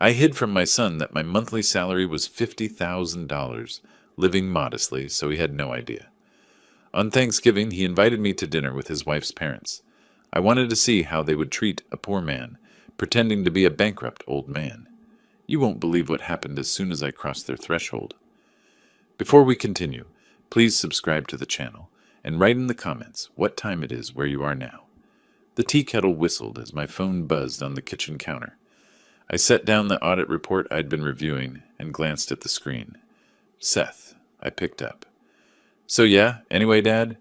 I hid from my son that my monthly salary was $50,000, living modestly, so he had no idea. On Thanksgiving, he invited me to dinner with his wife's parents. I wanted to see how they would treat a poor man, pretending to be a bankrupt old man. You won't believe what happened as soon as I crossed their threshold. Before we continue, please subscribe to the channel and write in the comments what time it is where you are now. The tea kettle whistled as my phone buzzed on the kitchen counter. I set down the audit report I'd been reviewing and glanced at the screen. Seth, I picked up. So yeah, anyway, Dad?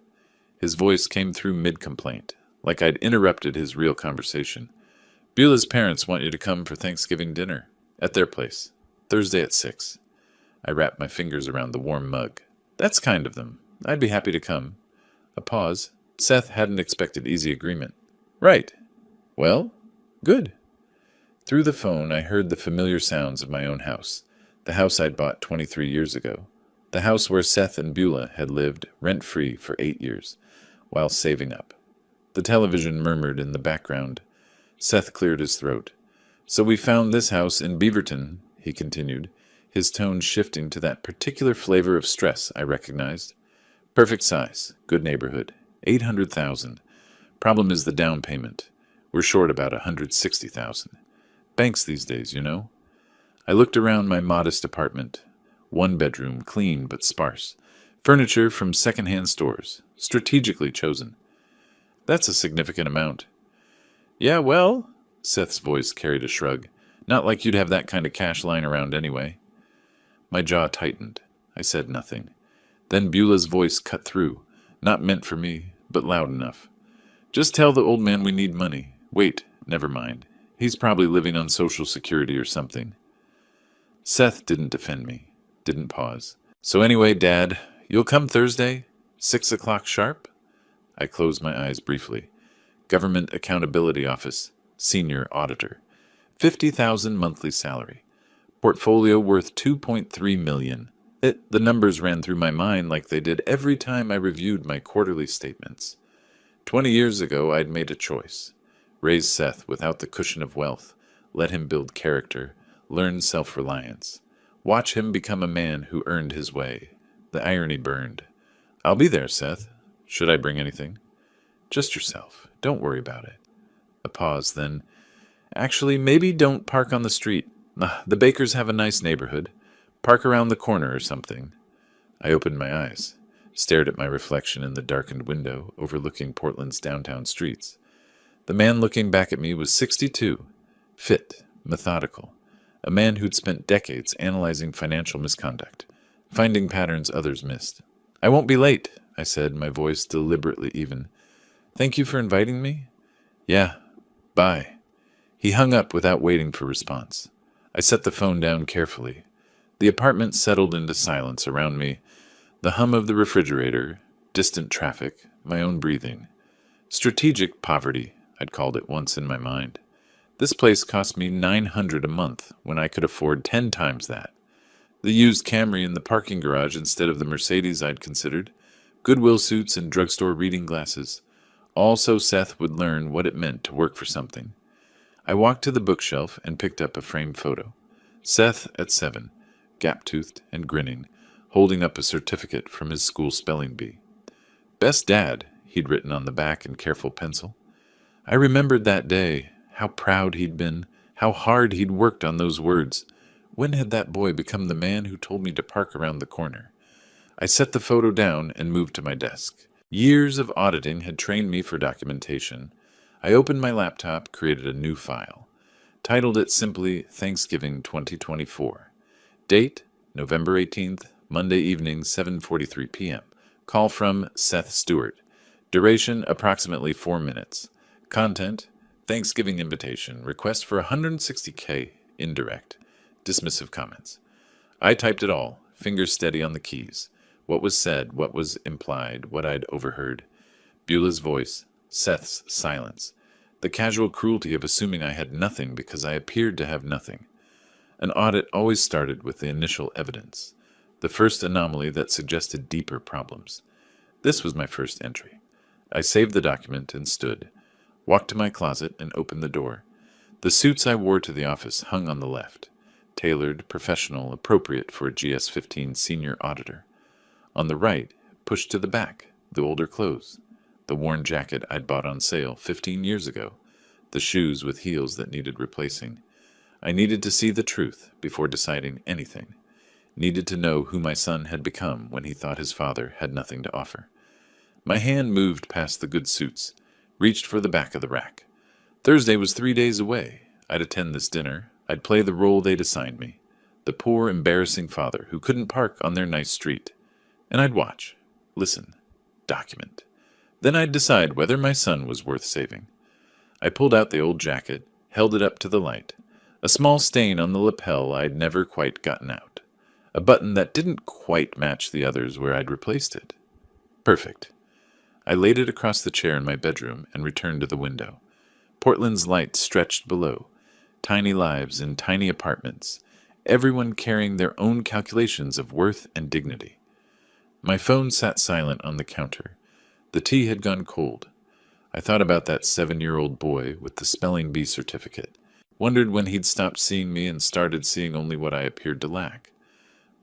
His voice came through mid-complaint, like I'd interrupted his real conversation. Beulah's parents want you to come for Thanksgiving dinner, at their place, Thursday at 6. I wrapped my fingers around the warm mug. That's kind of them. I'd be happy to come. A pause. Seth hadn't expected easy agreement. Right. Well, good. Through the phone, I heard the familiar sounds of my own house, the house I'd bought 23 years ago, the house where Seth and Beulah had lived rent-free for 8 years, while saving up. The television murmured in the background. Seth cleared his throat. So we found this house in Beaverton, he continued, his tone shifting to that particular flavor of stress I recognized. Perfect size, good neighborhood, $800,000. Problem is the down payment. We're short about $160,000. Banks these days, you know. I looked around my modest apartment. 1 bedroom, clean but sparse. Furniture from second-hand stores, strategically chosen. That's a significant amount. Yeah, well, Seth's voice carried a shrug. Not like you'd have that kind of cash lying around anyway. My jaw tightened. I said nothing. Then Beulah's voice cut through. Not meant for me, but loud enough. Just tell the old man we need money. Wait, never mind. He's probably living on Social Security or something. Seth didn't defend me. Didn't pause. So anyway, Dad, you'll come Thursday? 6 o'clock sharp? I closed my eyes briefly. Government Accountability Office. Senior Auditor. $50,000 monthly salary. Portfolio worth $2.3 million. The numbers ran through my mind like they did every time I reviewed my quarterly statements. 20 years ago, I'd made a choice. Raise Seth without the cushion of wealth. Let him build character. Learn self-reliance. Watch him become a man who earned his way. The irony burned. I'll be there, Seth. Should I bring anything? Just yourself. Don't worry about it. A pause, then. Actually, maybe don't park on the street. The Bakers have a nice neighborhood. Park around the corner or something. I opened my eyes, stared at my reflection in the darkened window overlooking Portland's downtown streets. The man looking back at me was 62, fit, methodical, a man who'd spent decades analyzing financial misconduct, finding patterns others missed. I won't be late, I said, my voice deliberately even. Thank you for inviting me? Yeah, bye. He hung up without waiting for response. I set the phone down carefully. The apartment settled into silence around me, the hum of the refrigerator, distant traffic, my own breathing. Strategic poverty, I'd called it once in my mind. This place cost me $900 a month when I could afford 10 times that. The used Camry in the parking garage instead of the Mercedes I'd considered, Goodwill suits and drugstore reading glasses, all so Seth would learn what it meant to work for something. I walked to the bookshelf and picked up a framed photo. Seth at 7, gap-toothed and grinning, holding up a certificate from his school spelling bee. Best dad, he'd written on the back in careful pencil. I remembered that day, how proud he'd been, how hard he'd worked on those words. When had that boy become the man who told me to park around the corner? I set the photo down and moved to my desk. Years of auditing had trained me for documentation. I opened my laptop, created a new file. Titled it simply Thanksgiving 2024. Date, November 18th, Monday evening, 7:43 p.m. Call from Seth Stewart. Duration, approximately 4 minutes. Content, Thanksgiving invitation. Request for $160K, indirect. Dismissive comments. I typed it all, fingers steady on the keys. What was said, what was implied, what I'd overheard. Beulah's voice, Seth's silence. The casual cruelty of assuming I had nothing because I appeared to have nothing. An audit always started with the initial evidence, the first anomaly that suggested deeper problems. This was my first entry. I saved the document and stood, walked to my closet and opened the door. The suits I wore to the office hung on the left, tailored, professional, appropriate for a GS-15 senior auditor. On the right, pushed to the back, the older clothes, the worn jacket I'd bought on sale 15 years ago, the shoes with heels that needed replacing. I needed to see the truth before deciding anything. Needed to know who my son had become when he thought his father had nothing to offer. My hand moved past the good suits, reached for the back of the rack. Thursday was 3 days away. I'd attend this dinner. I'd play the role they'd assigned me, the poor, embarrassing father who couldn't park on their nice street. And I'd watch, listen, document. Then I'd decide whether my son was worth saving. I pulled out the old jacket, held it up to the light. A small stain on the lapel I'd never quite gotten out. A button that didn't quite match the others where I'd replaced it. Perfect. I laid it across the chair in my bedroom and returned to the window. Portland's light stretched below. Tiny lives in tiny apartments. Everyone carrying their own calculations of worth and dignity. My phone sat silent on the counter. The tea had gone cold. I thought about that 7-year-old boy with the spelling bee certificate. Wondered when he'd stopped seeing me and started seeing only what I appeared to lack.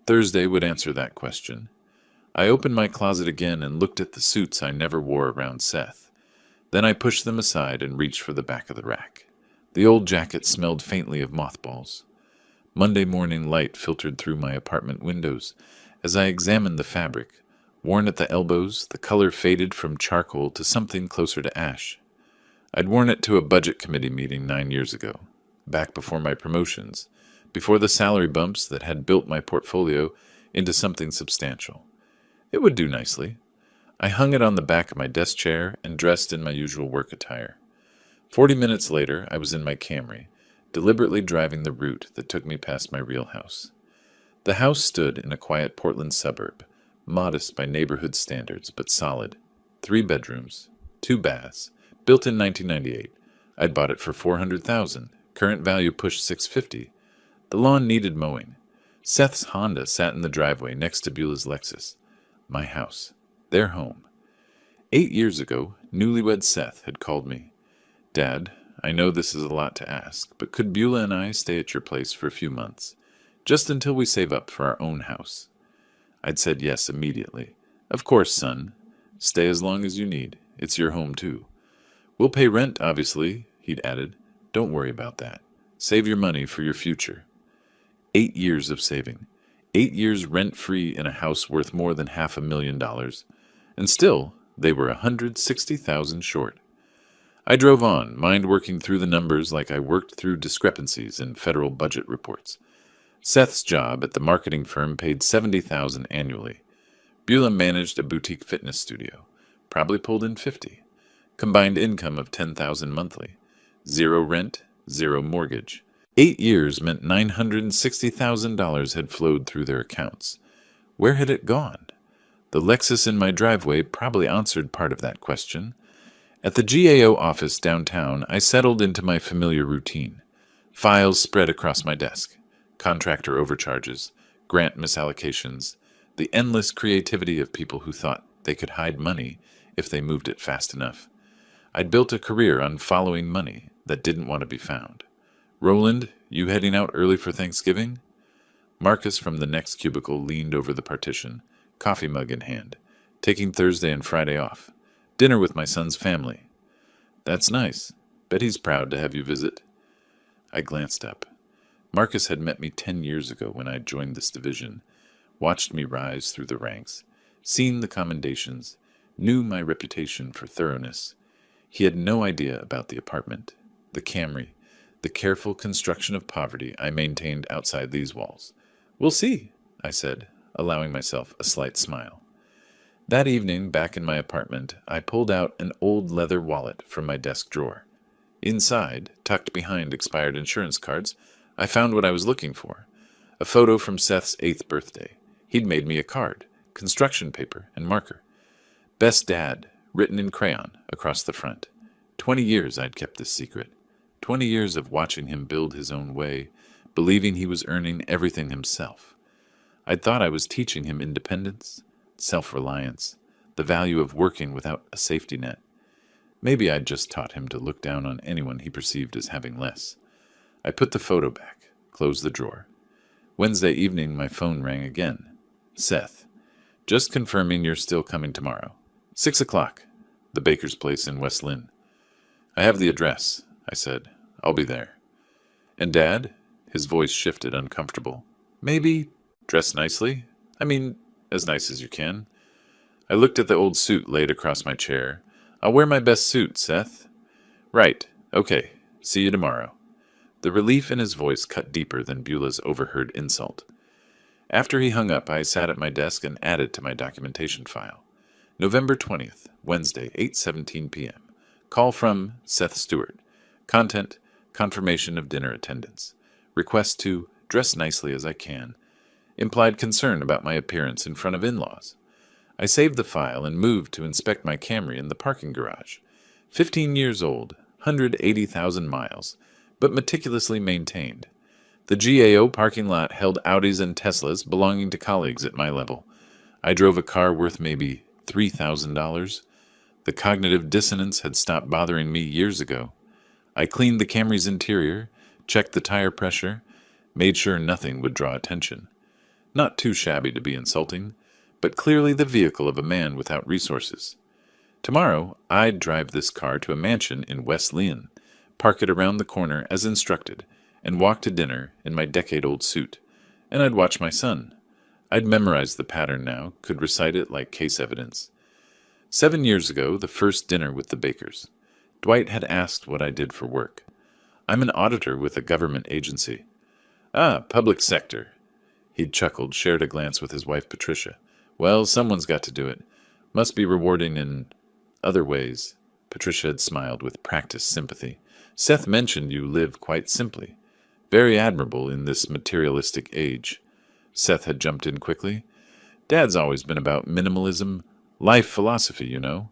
Thursday would answer that question. I opened my closet again and looked at the suits I never wore around Seth. Then I pushed them aside and reached for the back of the rack. The old jacket smelled faintly of mothballs. Monday morning light filtered through my apartment windows as I examined the fabric. Worn at the elbows, the color faded from charcoal to something closer to ash. I'd worn it to a budget committee meeting 9 years ago, back before my promotions, before the salary bumps that had built my portfolio into something substantial. It would do nicely. I hung it on the back of my desk chair and dressed in my usual work attire. 40 minutes later, I was in my Camry, deliberately driving the route that took me past my real house. The house stood in a quiet Portland suburb, modest by neighborhood standards, but solid. 3 bedrooms, 2 baths, built in 1998. I'd bought it for $400,000. Current value pushed $650,000. The lawn needed mowing. Seth's Honda sat in the driveway next to Beulah's Lexus. My house. Their home. 8 years ago, newlywed Seth had called me. Dad, I know this is a lot to ask, but could Beulah and I stay at your place for a few months, just until we save up for our own house? I'd said yes immediately. Of course, son. Stay as long as you need. It's your home, too. We'll pay rent, obviously, he'd added. Don't worry about that. Save your money for your future. 8 years of saving. 8 years rent-free in a house worth more than $500,000. And still, they were $160,000 short. I drove on, mind working through the numbers like I worked through discrepancies in federal budget reports. Seth's job at the marketing firm paid $70,000 annually. Beulah managed a boutique fitness studio, probably pulled in $50,000. Combined income of $10,000 monthly. 0 rent, 0 mortgage. 8 years meant $960,000 had flowed through their accounts. Where had it gone? The Lexus in my driveway probably answered part of that question. At the GAO office downtown, I settled into my familiar routine. Files spread across my desk. Contractor overcharges, grant misallocations, the endless creativity of people who thought they could hide money if they moved it fast enough. I'd built a career on following money that didn't want to be found. Roland, you heading out early for Thanksgiving? Marcus from the next cubicle leaned over the partition, coffee mug in hand, taking Thursday and Friday off. Dinner with my son's family. That's nice. Bet he's proud to have you visit. I glanced up. Marcus had met me 10 years ago when I joined this division, watched me rise through the ranks, seen the commendations, knew my reputation for thoroughness. He had no idea about the apartment, the Camry, the careful construction of poverty I maintained outside these walls. We'll see, I said, allowing myself a slight smile. That evening, back in my apartment, I pulled out an old leather wallet from my desk drawer. Inside, tucked behind expired insurance cards, I found what I was looking for. A photo from Seth's 8th birthday. He'd made me a card, construction paper, and marker. Best Dad, written in crayon, across the front. 20 years I'd kept this secret. 20 years of watching him build his own way, believing he was earning everything himself. I'd thought I was teaching him independence, self-reliance, the value of working without a safety net. Maybe I'd just taught him to look down on anyone he perceived as having less. I put the photo back, closed the drawer. Wednesday evening, my phone rang again. Seth, just confirming you're still coming tomorrow. 6 o'clock, the baker's place in West Lynn. I have the address, I said. I'll be there. And Dad? His voice shifted, uncomfortable. Maybe dress nicely? I mean, as nice as you can. I looked at the old suit laid across my chair. I'll wear my best suit, Seth. Right. Okay. See you tomorrow. The relief in his voice cut deeper than Beulah's overheard insult. After he hung up, I sat at my desk and added to my documentation file. November 20th, Wednesday, 8:17 p.m. Call from Seth Stewart. Content, confirmation of dinner attendance. Request to dress nicely as I can. Implied concern about my appearance in front of in-laws. I saved the file and moved to inspect my Camry in the parking garage. 15 years old, 180,000 miles, but meticulously maintained. The GAO parking lot held Audis and Teslas belonging to colleagues at my level. I drove a car worth maybe $3,000. The cognitive dissonance had stopped bothering me years ago. I cleaned the Camry's interior, checked the tire pressure, made sure nothing would draw attention. Not too shabby to be insulting, but clearly the vehicle of a man without resources. Tomorrow, I'd drive this car to a mansion in West Lynn, park it around the corner as instructed, and walk to dinner in my decade-old suit. And I'd watch my son. I'd memorized the pattern now, could recite it like case evidence. 7 years ago, the first dinner with the Bakers. Dwight had asked what I did for work. I'm an auditor with a government agency. Ah, public sector. He'd chuckled, shared a glance with his wife Patricia. Well, someone's got to do it. Must be rewarding in other ways. Patricia had smiled with practiced sympathy. Seth mentioned you live quite simply. Very admirable in this materialistic age. Seth had jumped in quickly. Dad's always been about minimalism, life philosophy, you know.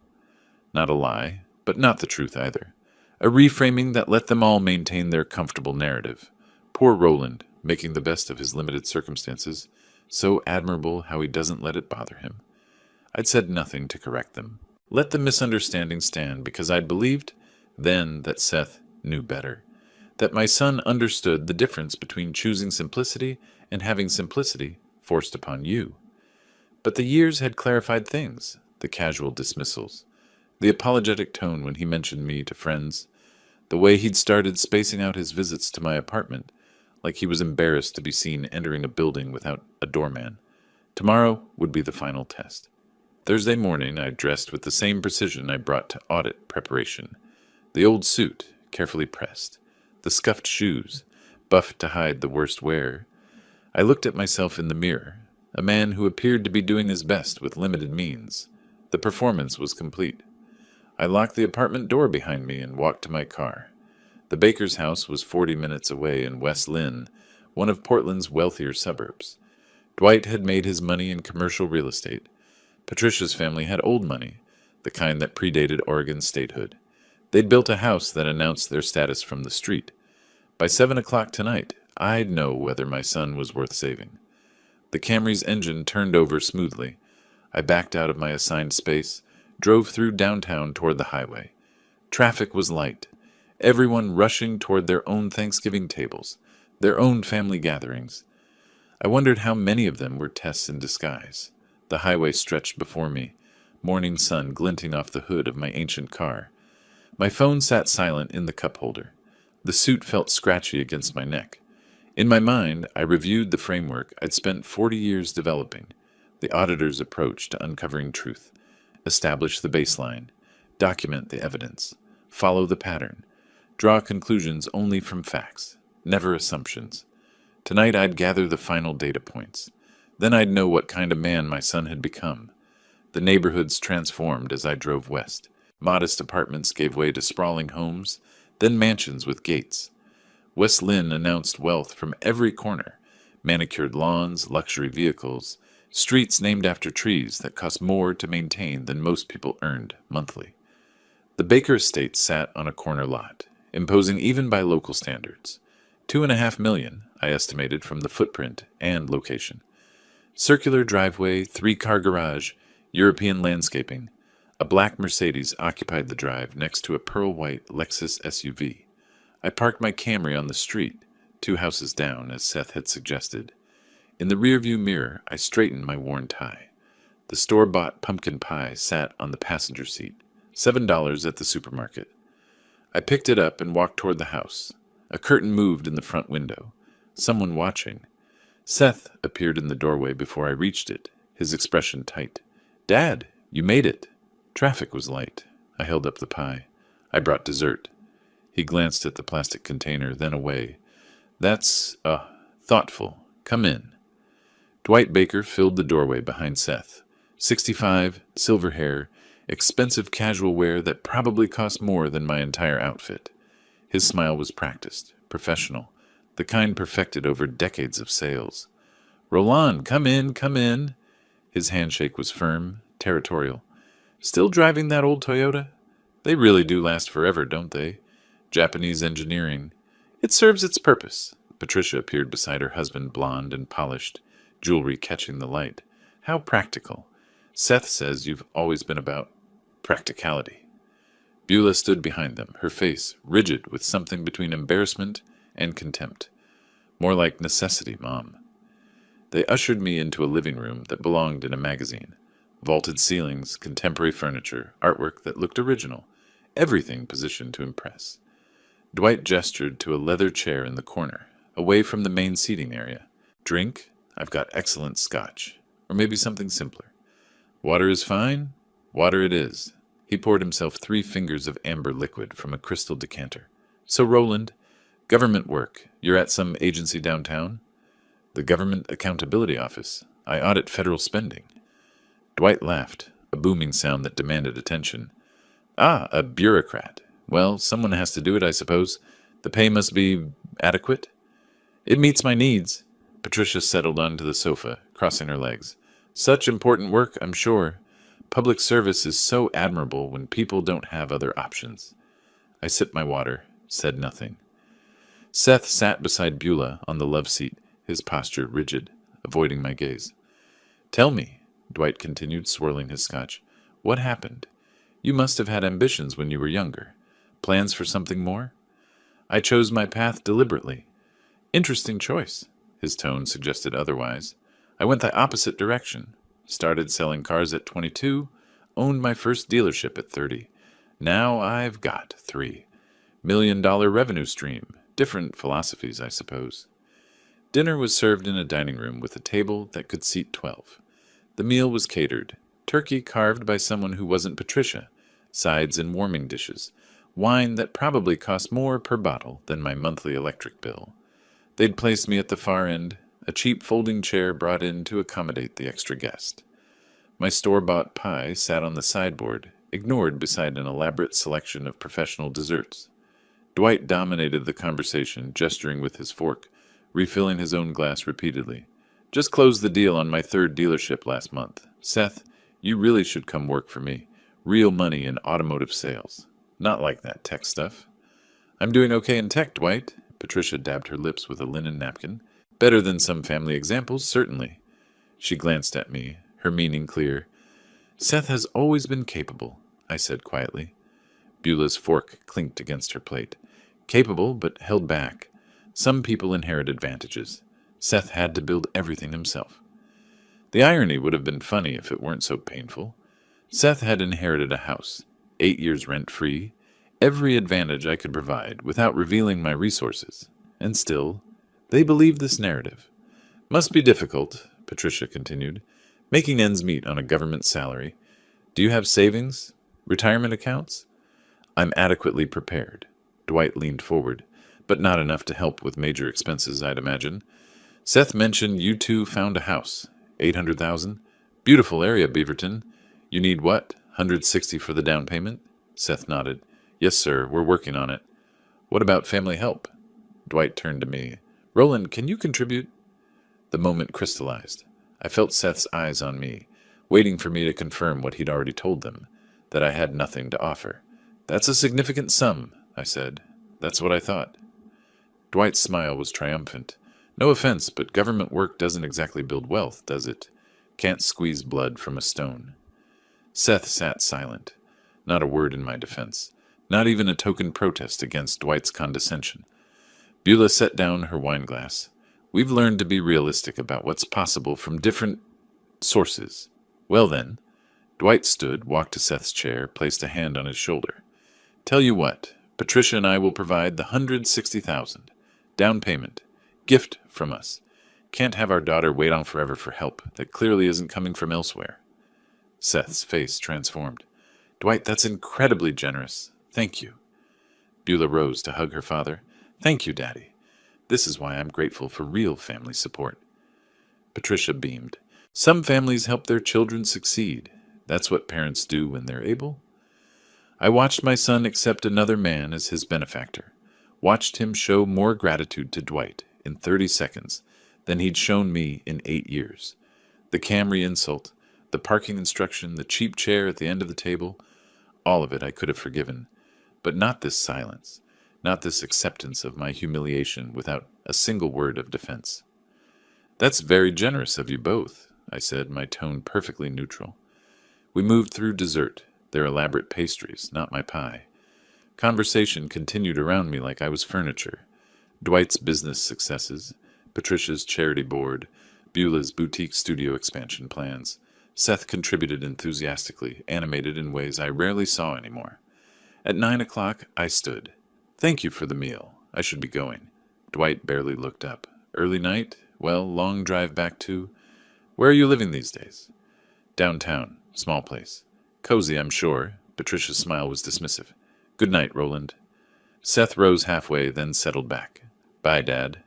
Not a lie, but not the truth either. A reframing that let them all maintain their comfortable narrative. Poor Roland, making the best of his limited circumstances. So admirable how he doesn't let it bother him. I'd said nothing to correct them. Let the misunderstanding stand because I'd believed then that Seth knew better. That my son understood the difference between choosing simplicity and having simplicity forced upon you. But the years had clarified things, the casual dismissals, the apologetic tone when he mentioned me to friends, the way he'd started spacing out his visits to my apartment, like he was embarrassed to be seen entering a building without a doorman. Tomorrow would be the final test. Thursday morning I dressed with the same precision I brought to audit preparation. The old suit, carefully pressed. The scuffed shoes, buffed to hide the worst wear. I looked at myself in the mirror, a man who appeared to be doing his best with limited means. The performance was complete. I locked the apartment door behind me and walked to my car. The baker's house was 40 minutes away in West Lynn, one of Portland's wealthier suburbs. Dwight had made his money in commercial real estate. Patricia's family had old money, the kind that predated Oregon's statehood. They'd built a house that announced their status from the street. By 7 o'clock tonight, I'd know whether my son was worth saving. The Camry's engine turned over smoothly. I backed out of my assigned space, drove through downtown toward the highway. Traffic was light. Everyone rushing toward their own Thanksgiving tables, their own family gatherings. I wondered how many of them were tests in disguise. The highway stretched before me, morning sun glinting off the hood of my ancient car. My phone sat silent in the cup holder. The suit felt scratchy against my neck. In my mind, I reviewed the framework I'd spent 40 years developing, the auditor's approach to uncovering truth. Establish the baseline, document the evidence, follow the pattern, draw conclusions only from facts, never assumptions. Tonight I'd gather the final data points. Then I'd know what kind of man my son had become. The neighborhoods transformed as I drove west. Modest apartments gave way to sprawling homes, then mansions with gates. West Lynn announced wealth from every corner, manicured lawns, luxury vehicles, streets named after trees that cost more to maintain than most people earned monthly. The Baker estate sat on a corner lot, imposing even by local standards. 2.5 million, I estimated from the footprint and location. Circular driveway, 3-car garage, European landscaping. A black Mercedes occupied the drive next to a pearl-white Lexus SUV. I parked my Camry on the street, 2 houses down, as Seth had suggested. In the rearview mirror, I straightened my worn tie. The store-bought pumpkin pie sat on the passenger seat. $7 at the supermarket. I picked it up and walked toward the house. A curtain moved in the front window. Someone watching. Seth appeared in the doorway before I reached it, his expression tight. "Dad, you made it." Traffic was light. I held up the pie. "I brought dessert." He glanced at the plastic container, then away. "That's, thoughtful. Come in." Dwight Baker filled the doorway behind Seth. 65, silver hair, expensive casual wear that probably cost more than my entire outfit. His smile was practiced, professional, the kind perfected over decades of sales. "Roland, come in, come in." His handshake was firm, territorial. "Still driving that old Toyota? They really do last forever, don't they? Japanese engineering. It serves its purpose." Patricia appeared beside her husband, blonde and polished, jewelry catching the light. "How practical. Seth says you've always been about practicality." Beulah stood behind them, her face rigid with something between embarrassment and contempt. "More like necessity, Mom." They ushered me into a living room that belonged in a magazine. Vaulted ceilings, contemporary furniture, artwork that looked original, everything positioned to impress. Dwight gestured to a leather chair in the corner, away from the main seating area. "Drink? I've got excellent scotch. Or maybe something simpler." "Water is fine? Water it is." He poured himself 3 fingers of amber liquid from a crystal decanter. "So, Roland, government work. You're at some agency downtown?" "The Government Accountability Office. I audit federal spending." Dwight laughed, a booming sound that demanded attention. "Ah, a bureaucrat. Well, someone has to do it, I suppose. The pay must be adequate?" "It meets my needs." Patricia settled onto the sofa, crossing her legs. "Such important work, I'm sure. Public service is so admirable when people don't have other options." I sipped my water, said nothing. Seth sat beside Beulah on the love seat, his posture rigid, avoiding my gaze. "Tell me," Dwight continued, swirling his scotch, "what happened? You must have had ambitions when you were younger. Plans for something more?" "I chose my path deliberately." "Interesting choice." His tone suggested otherwise. "I went the opposite direction. Started selling cars at 22, owned my first dealership at 30. Now I've got 3. $1 million revenue stream. Different philosophies, I suppose." Dinner was served in a dining room with a table that could seat 12. The meal was catered. Turkey carved by someone who wasn't Patricia. Sides and warming dishes. Wine that probably cost more per bottle than my monthly electric bill. They'd placed me at the far end, a cheap folding chair brought in to accommodate the extra guest. My store-bought pie sat on the sideboard, ignored beside an elaborate selection of professional desserts. Dwight dominated the conversation, gesturing with his fork, refilling his own glass repeatedly. "Just closed the deal on my 3rd dealership last month. Seth, you really should come work for me. Real money in automotive sales. Not like that tech stuff." "I'm doing okay in tech, Dwight." Patricia dabbed her lips with a linen napkin. "Better than some family examples, certainly." She glanced at me, her meaning clear. "Seth has always been capable," I said quietly. Beulah's fork clinked against her plate. "Capable, but held back. Some people inherit advantages. Seth had to build everything himself." The irony would have been funny if it weren't so painful. Seth had inherited a house, 8 years rent-free, every advantage I could provide without revealing my resources. And still, they believed this narrative. "Must be difficult," Patricia continued, "making ends meet on a government salary. Do you have savings? Retirement accounts?" "I'm adequately prepared." Dwight leaned forward, "but not enough to help with major expenses, I'd imagine. Seth mentioned you two found a house. 800,000. Beautiful area, Beaverton. You need what? 160 for the down payment?" Seth nodded. "Yes, sir. We're working on it." "What about family help?" Dwight turned to me. "Roland, can you contribute?" The moment crystallized. I felt Seth's eyes on me, waiting for me to confirm what he'd already told them, that I had nothing to offer. "That's a significant sum," I said. "That's what I thought." Dwight's smile was triumphant. "No offense, but government work doesn't exactly build wealth, does it? Can't squeeze blood from a stone." Seth sat silent. Not a word in my defense. Not even a token protest against Dwight's condescension. Beulah set down her wine glass. We've learned to be realistic about what's possible from different sources. Well then, Dwight stood, walked to Seth's chair, placed a hand on his shoulder. Tell you what, Patricia and I will provide the 160,000 down payment, gift from us. Can't have our daughter wait on forever for help that clearly isn't coming from elsewhere. Seth's face transformed. Dwight, that's incredibly generous. Thank you. Beulah rose to hug her father. Thank you, Daddy. This is why I'm grateful for real family support. Patricia beamed. Some families help their children succeed. That's what parents do when they're able. I watched my son accept another man as his benefactor. Watched him show more gratitude to Dwight in 30 seconds than he'd shown me in 8 years. The Camry insult, the parking instruction, the cheap chair at the end of the table, all of it I could have forgiven. But not this silence, not this acceptance of my humiliation without a single word of defense. That's very generous of you both, I said, my tone perfectly neutral. We moved through dessert, their elaborate pastries, not my pie. Conversation continued around me like I was furniture. Dwight's business successes, Patricia's charity board, Beulah's boutique studio expansion plans. Seth contributed enthusiastically, animated in ways I rarely saw anymore. At 9 o'clock, I stood. Thank you for the meal. I should be going. Dwight barely looked up. Early night? Well, long drive back to... Where are you living these days? Downtown. Small place. Cozy, I'm sure. Patricia's smile was dismissive. Good night, Roland. Seth rose halfway, then settled back. Bye, Dad.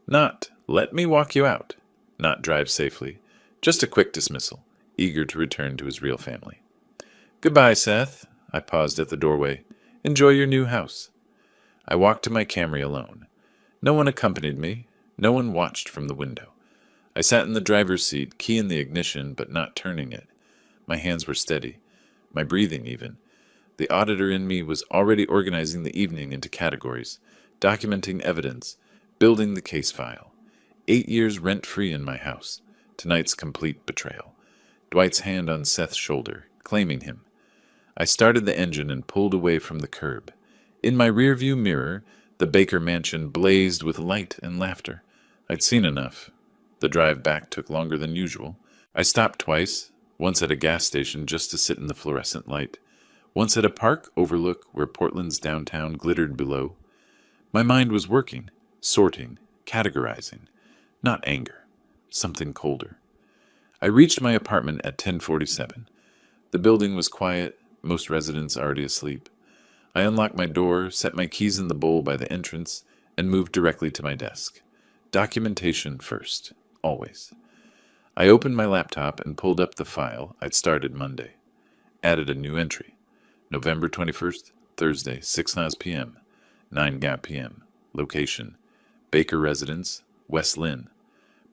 Not, let me walk you out. Not drive safely. Just a quick dismissal, eager to return to his real family. Goodbye, Seth. I paused at the doorway. Enjoy your new house. I walked to my Camry alone. No one accompanied me. No one watched from the window. I sat in the driver's seat, key in the ignition, but not turning it. My hands were steady, my breathing even. The auditor in me was already organizing the evening into categories, documenting evidence, building the case file. 8 years rent-free in my house. Tonight's complete betrayal. Dwight's hand on Seth's shoulder, claiming him. I started the engine and pulled away from the curb. In my rearview mirror, the Baker mansion blazed with light and laughter. I'd seen enough. The drive back took longer than usual. I stopped twice, once at a gas station just to sit in the fluorescent light, once at a park overlook where Portland's downtown glittered below. My mind was working, sorting, categorizing. Not anger, something colder. I reached my apartment at 10:47. The building was quiet, most residents already asleep. I unlocked my door, set my keys in the bowl by the entrance, and moved directly to my desk. Documentation first, always. I opened my laptop and pulled up the file I'd started Monday. Added a new entry. November 21st, Thursday, 6:00 p.m., 9 Gap p.m. Location, Baker Residence, West Lynn.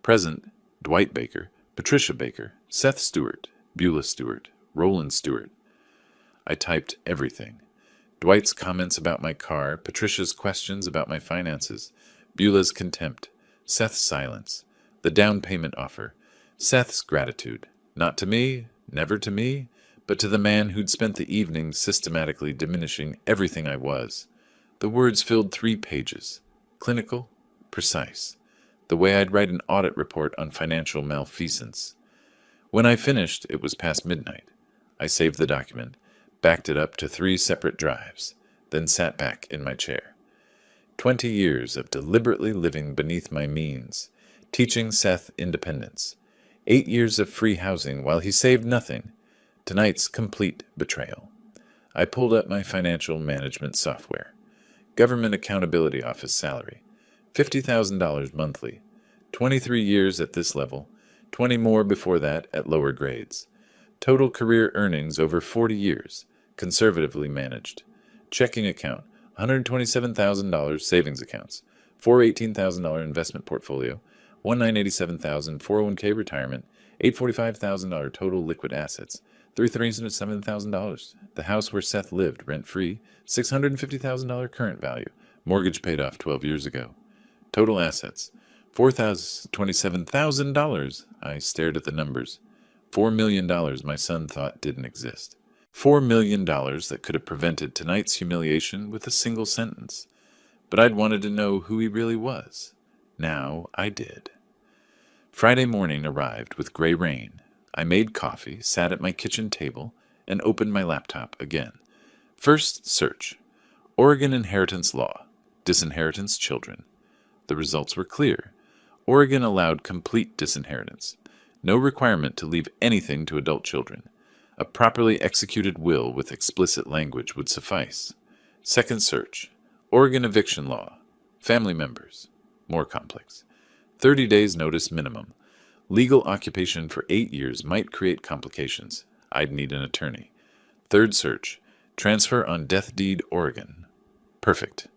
Present, Dwight Baker, Patricia Baker, Seth Stewart, Beulah Stewart, Roland Stewart. I typed everything. Dwight's comments about my car, Patricia's questions about my finances, Beulah's contempt, Seth's silence, the down payment offer, Seth's gratitude, not to me, never to me, but to the man who'd spent the evening systematically diminishing everything I was. The words filled 3 pages, clinical, precise, the way I'd write an audit report on financial malfeasance. When I finished, it was past midnight. I saved the document, backed it up to 3 separate drives, then sat back in my chair. 20 years of deliberately living beneath my means, teaching Seth independence. 8 years of free housing while he saved nothing. Tonight's complete betrayal. I pulled up my financial management software. Government Accountability Office salary. $50,000 monthly. 23 years at this level. 20 more before that at lower grades. Total career earnings over 40 years, conservatively managed. Checking account, $127,000 savings accounts, 4 $18,000 investment portfolio, 1,987,000 401k retirement, $845,000 total liquid assets, $307,000. The house where Seth lived, rent-free, $650,000 current value, mortgage paid off 12 years ago. Total assets, $427,000. I stared at the numbers. $4 million my son thought didn't exist. $4 million that could have prevented tonight's humiliation with a single sentence. but I'd wanted to know who he really was. Now I did. Friday morning arrived with gray rain. I made coffee, sat at my kitchen table, and opened my laptop again. First search. Oregon inheritance law. Disinheritance children. The results were clear. Oregon allowed complete disinheritance. No requirement to leave anything to adult children. A properly executed will with explicit language would suffice. Second search. Oregon eviction law. Family members. More complex. 30 days notice minimum. Legal occupation for 8 years might create complications. I'd need an attorney. Third search. Transfer on death deed Oregon. Perfect.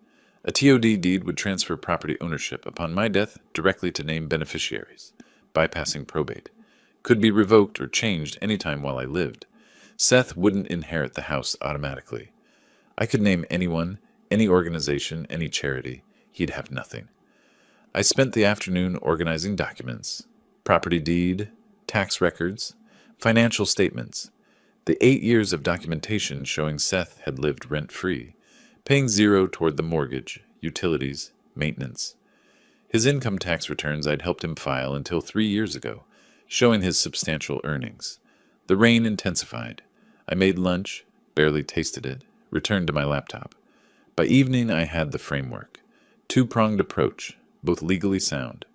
A TOD deed would transfer property ownership upon my death directly to named beneficiaries, bypassing probate. Could be revoked or changed any time while I lived. Seth wouldn't inherit the house automatically. I could name anyone, any organization, any charity. He'd have nothing. I spent the afternoon organizing documents, property deed, tax records, financial statements. The 8 years of documentation showing Seth had lived rent-free, paying zero toward the mortgage, utilities, maintenance. His income tax returns I'd helped him file until 3 years ago, showing his substantial earnings. The rain intensified. I made lunch, barely tasted it, returned to my laptop. By evening I had the framework. Two-pronged approach, both legally sound.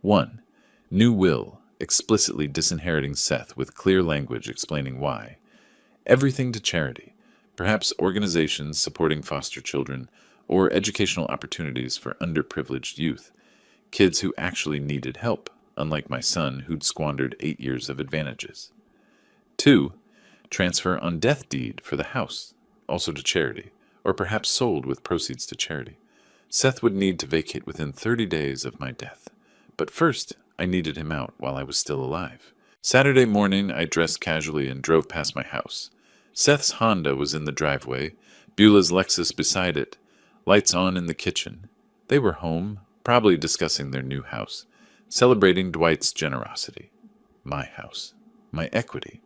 1. New will, explicitly disinheriting Seth with clear language explaining why. Everything to charity, perhaps organizations supporting foster children or educational opportunities for underprivileged youth, kids who actually needed help, unlike my son who'd squandered 8 years of advantages. 2. Transfer on death deed for the house, also to charity, or perhaps sold with proceeds to charity. Seth would need to vacate within 30 days of my death. But first, I needed him out while I was still alive. Saturday morning, I dressed casually and drove past my house. Seth's Honda was in the driveway, Beulah's Lexus beside it, lights on in the kitchen. They were home, probably discussing their new house, celebrating Dwight's generosity. My house, my equity,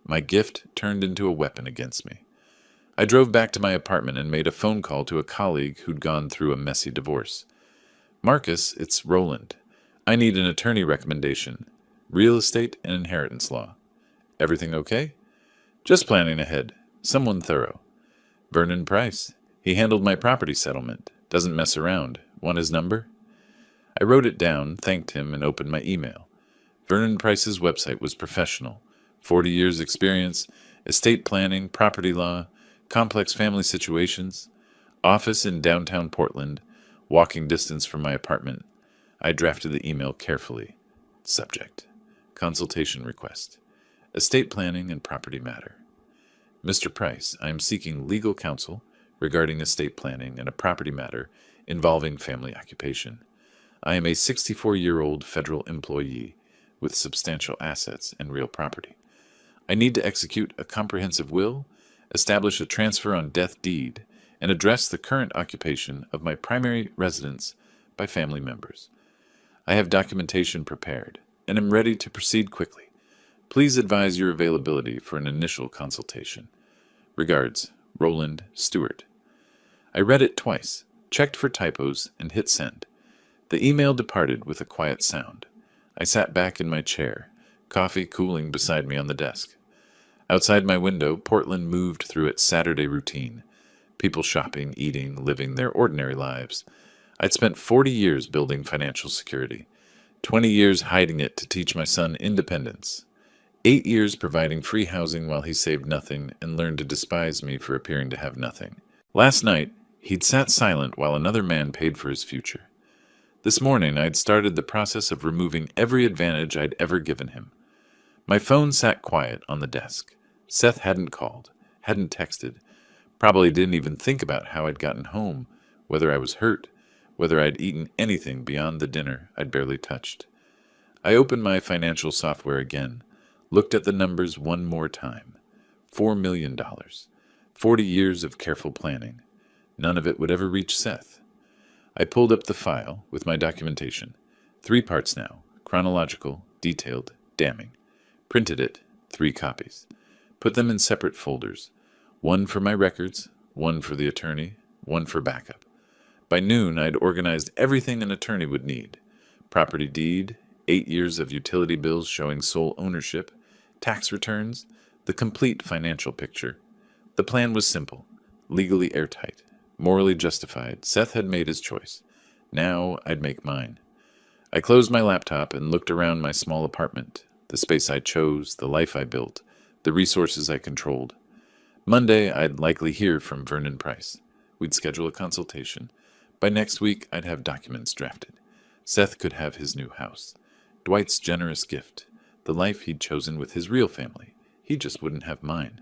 my gift turned into a weapon against me. I drove back to my apartment and made a phone call to a colleague who'd gone through a messy divorce. Marcus, it's Roland. I need an attorney recommendation. Real estate and inheritance law. Everything okay? Just planning ahead. Someone thorough. Vernon Price. He handled my property settlement. Doesn't mess around. Want his number? I wrote it down, thanked him, and opened my email. Vernon Price's website was professional. 40 years experience, estate planning, property law, complex family situations, office in downtown Portland, walking distance from my apartment. I drafted the email carefully. Subject: consultation request. Estate planning and property matter. Mr. Price, I am seeking legal counsel regarding estate planning and a property matter involving family occupation. I am a 64-year-old federal employee with substantial assets and real property. I need to execute a comprehensive will, establish a transfer on death deed, and address the current occupation of my primary residence by family members. I have documentation prepared, and am ready to proceed quickly. Please advise your availability for an initial consultation. Regards, Roland Stewart. I read it twice, checked for typos, and hit send. The email departed with a quiet sound. I sat back in my chair, coffee cooling beside me on the desk. Outside my window, Portland moved through its Saturday routine. People shopping, eating, living their ordinary lives. I'd spent 40 years building financial security, 20 years hiding it to teach my son independence, 8 years providing free housing while he saved nothing and learned to despise me for appearing to have nothing. Last night, he'd sat silent while another man paid for his future. This morning, I'd started the process of removing every advantage I'd ever given him. My phone sat quiet on the desk. Seth hadn't called, hadn't texted, probably didn't even think about how I'd gotten home, whether I was hurt, whether I'd eaten anything beyond the dinner I'd barely touched. I opened my financial software again, looked at the numbers one more time. $4 million. 40 years of careful planning. None of it would ever reach Seth. I pulled up the file with my documentation. 3 parts now, chronological, detailed, damning. Printed it, 3 copies. Put them in separate folders. One for my records, one for the attorney, one for backup. By noon, I'd organized everything an attorney would need: property deed, 8 years of utility bills showing sole ownership, tax returns, the complete financial picture. The plan was simple, legally airtight, morally justified. Seth had made his choice. Now I'd make mine. I closed my laptop and looked around my small apartment, the space I chose, the life I built, the resources I controlled. Monday, I'd likely hear from Vernon Price. We'd schedule a consultation. By next week, I'd have documents drafted. Seth could have his new house, Dwight's generous gift, the life he'd chosen with his real family. He just wouldn't have mine.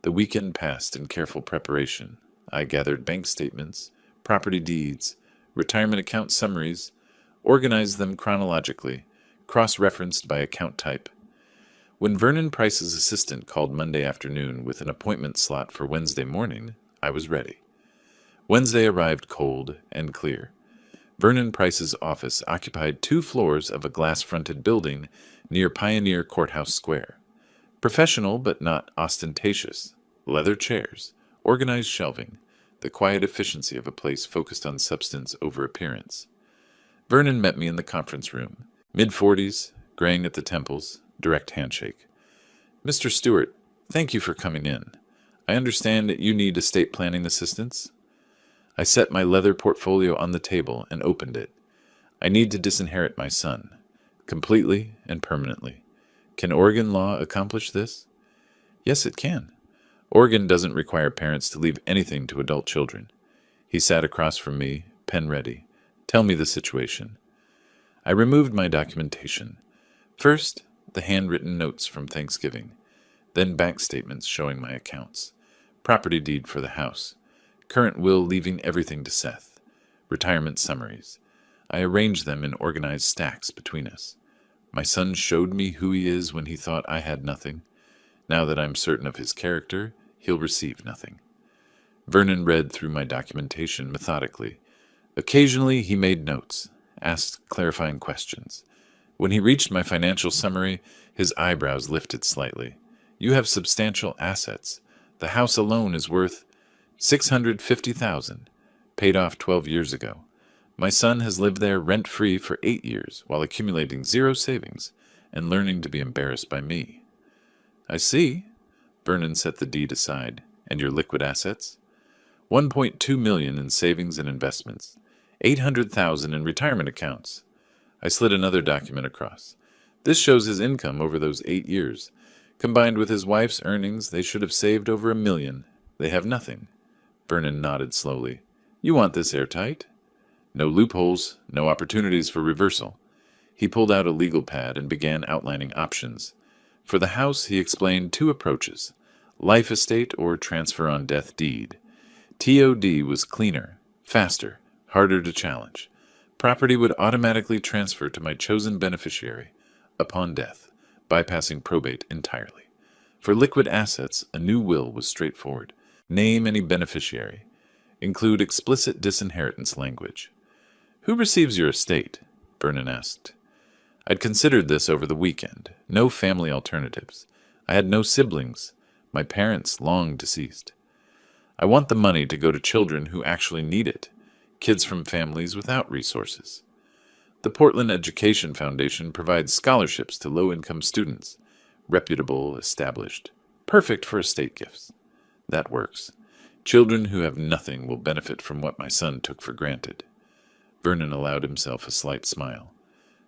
The weekend passed in careful preparation. I gathered bank statements, property deeds, retirement account summaries, organized them chronologically, cross-referenced by account type. When Vernon Price's assistant called Monday afternoon with an appointment slot for Wednesday morning, I was ready. Wednesday arrived cold and clear. Vernon Price's office occupied 2 floors of a glass-fronted building near Pioneer Courthouse Square. Professional but not ostentatious. Leather chairs, organized shelving, the quiet efficiency of a place focused on substance over appearance. Vernon met me in the conference room, mid-40s, graying at the temples, direct handshake. "Mr. Stewart, thank you for coming in. I understand that you need estate planning assistance." I set my leather portfolio on the table and opened it. "I need to disinherit my son, completely and permanently. Can Oregon law accomplish this?" "Yes, it can. Oregon doesn't require parents to leave anything to adult children." He sat across from me, pen ready. "Tell me the situation." I removed my documentation. First, the handwritten notes from Thanksgiving, then bank statements showing my accounts, property deed for the house, current will leaving everything to Seth, retirement summaries. I arranged them in organized stacks between us. My son showed me who he is when he thought I had nothing. Now that I'm certain of his character, he'll receive nothing. Vernon read through my documentation methodically. Occasionally he made notes, asked clarifying questions. When he reached my financial summary, his eyebrows lifted slightly. "You have substantial assets. The house alone is worth $650,000, paid off 12 years ago. My son has lived there rent-free for 8 years while accumulating 0 savings and learning to be embarrassed by me." "I see." Vernon set the deed aside. "And your liquid assets?" $1.2 million in savings and investments, $800,000 in retirement accounts. I slid another document across. "This shows his income over those 8 years. Combined with his wife's earnings, they should have saved over $1 million. They have nothing." Vernon nodded slowly. "You want this airtight?" "No loopholes, no opportunities for reversal." He pulled out a legal pad and began outlining options. For the house, he explained 2 approaches: life estate or transfer on death deed. TOD was cleaner, faster, harder to challenge. Property would automatically transfer to my chosen beneficiary upon death, bypassing probate entirely. For liquid assets, a new will was straightforward. Name any beneficiary. Include explicit disinheritance language. "Who receives your estate?" Vernon asked. I'd considered this over the weekend. No family alternatives. I had no siblings. My parents long deceased. "I want the money to go to children who actually need it. Kids from families without resources. The Portland Education Foundation provides scholarships to low-income students. Reputable, established. Perfect for estate gifts." "That works. Children who have nothing will benefit from what my son took for granted." Vernon allowed himself a slight smile.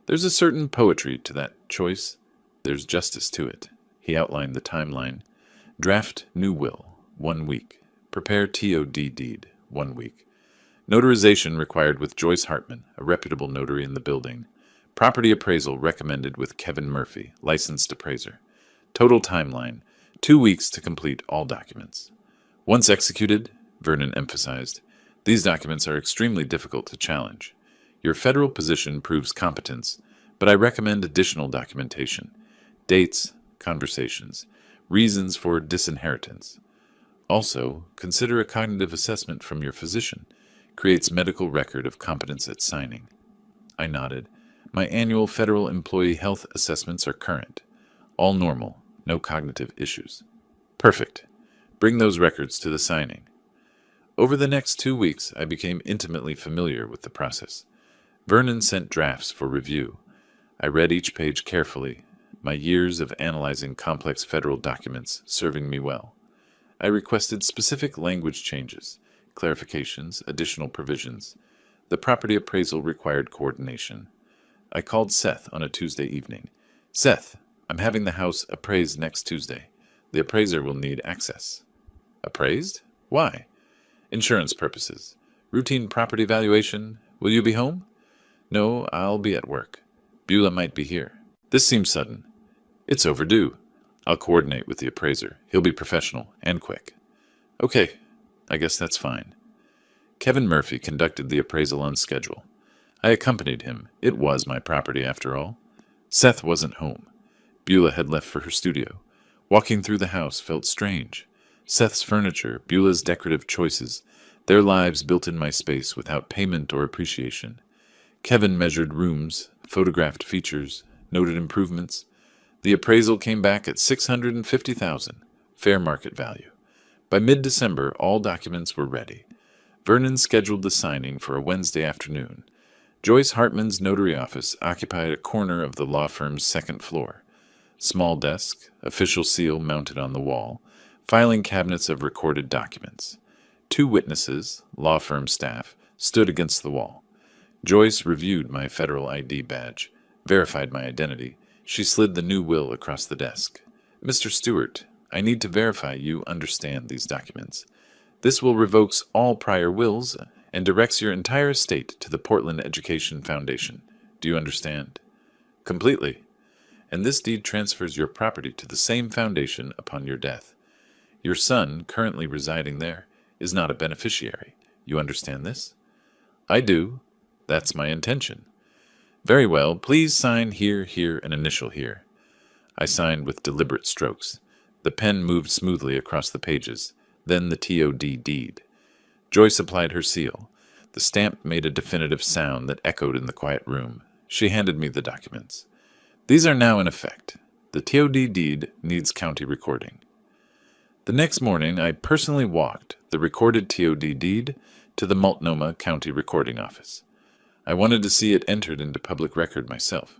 "There's a certain poetry to that choice. There's justice to it." He outlined the timeline. Draft new will, 1 week. Prepare TOD deed, 1 week. Notarization required with Joyce Hartman, a reputable notary in the building. Property appraisal recommended with Kevin Murphy, licensed appraiser. Total timeline, 2 weeks to complete all documents. Once executed, Vernon emphasized, these documents are extremely difficult to challenge. Your federal position proves competence, but I recommend additional documentation. Dates, conversations, reasons for disinheritance. Also, consider a cognitive assessment from your physician. Creates medical record of competence at signing. I nodded. My annual federal employee health assessments are current. All normal, no cognitive issues. Perfect. Bring those records to the signing. Over the next 2 weeks, I became intimately familiar with the process. Vernon sent drafts for review. I read each page carefully, my years of analyzing complex federal documents serving me well. I requested specific language changes, clarifications, additional provisions. The property appraisal required coordination. I called Seth on a Tuesday evening. Seth, I'm having the house appraised next Tuesday. The appraiser will need access. Appraised? Why? Insurance purposes. Routine property valuation. Will you be home? No, I'll be at work. Beulah might be here. This seems sudden. It's overdue. I'll coordinate with the appraiser. He'll be professional and quick. Okay, I guess that's fine. Kevin Murphy conducted the appraisal on schedule. I accompanied him. It was my property, after all. Seth wasn't home. Beulah had left for her studio. Walking through the house felt strange. Seth's furniture, Beulah's decorative choices, their lives built in my space without payment or appreciation. Kevin measured rooms, photographed features, noted improvements. The appraisal came back at $650,000, fair market value. By mid-December, all documents were ready. Vernon scheduled the signing for a Wednesday afternoon. Joyce Hartman's notary office occupied a corner of the law firm's second floor. Small desk, official seal mounted on the wall, filing cabinets of recorded documents. 2 witnesses, law firm staff, stood against the wall. Joyce reviewed my federal ID badge, verified my identity. She slid the new will across the desk. Mr. Stewart, I need to verify you understand these documents. This will revokes all prior wills and directs your entire estate to the Portland Education Foundation. Do you understand? Completely. And this deed transfers your property to the same foundation upon your death. Your son, currently residing there, is not a beneficiary. You understand this? I do. That's my intention. Very well. Please sign here, here, and initial here. I signed with deliberate strokes. The pen moved smoothly across the pages, then the TOD deed. Joyce applied her seal. The stamp made a definitive sound that echoed in the quiet room. She handed me the documents. These are now in effect. The TOD deed needs county recording. The next morning, I personally walked the recorded TOD deed to the Multnomah County Recording Office. I wanted to see it entered into public record myself.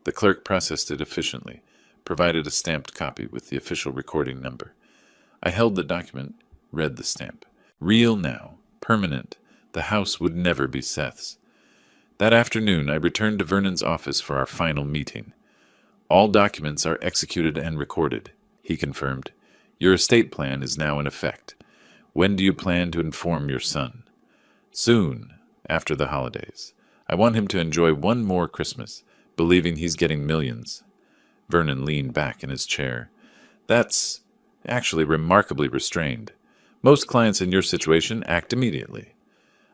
The clerk processed it efficiently, provided a stamped copy with the official recording number. I held the document, read the stamp. Real now, permanent. The house would never be Seth's. That afternoon, I returned to Vernon's office for our final meeting. All documents are executed and recorded, he confirmed. Your estate plan is now in effect. When do you plan to inform your son? Soon, after the holidays. I want him to enjoy one more Christmas, believing he's getting millions. Vernon leaned back in his chair. That's actually remarkably restrained. Most clients in your situation act immediately.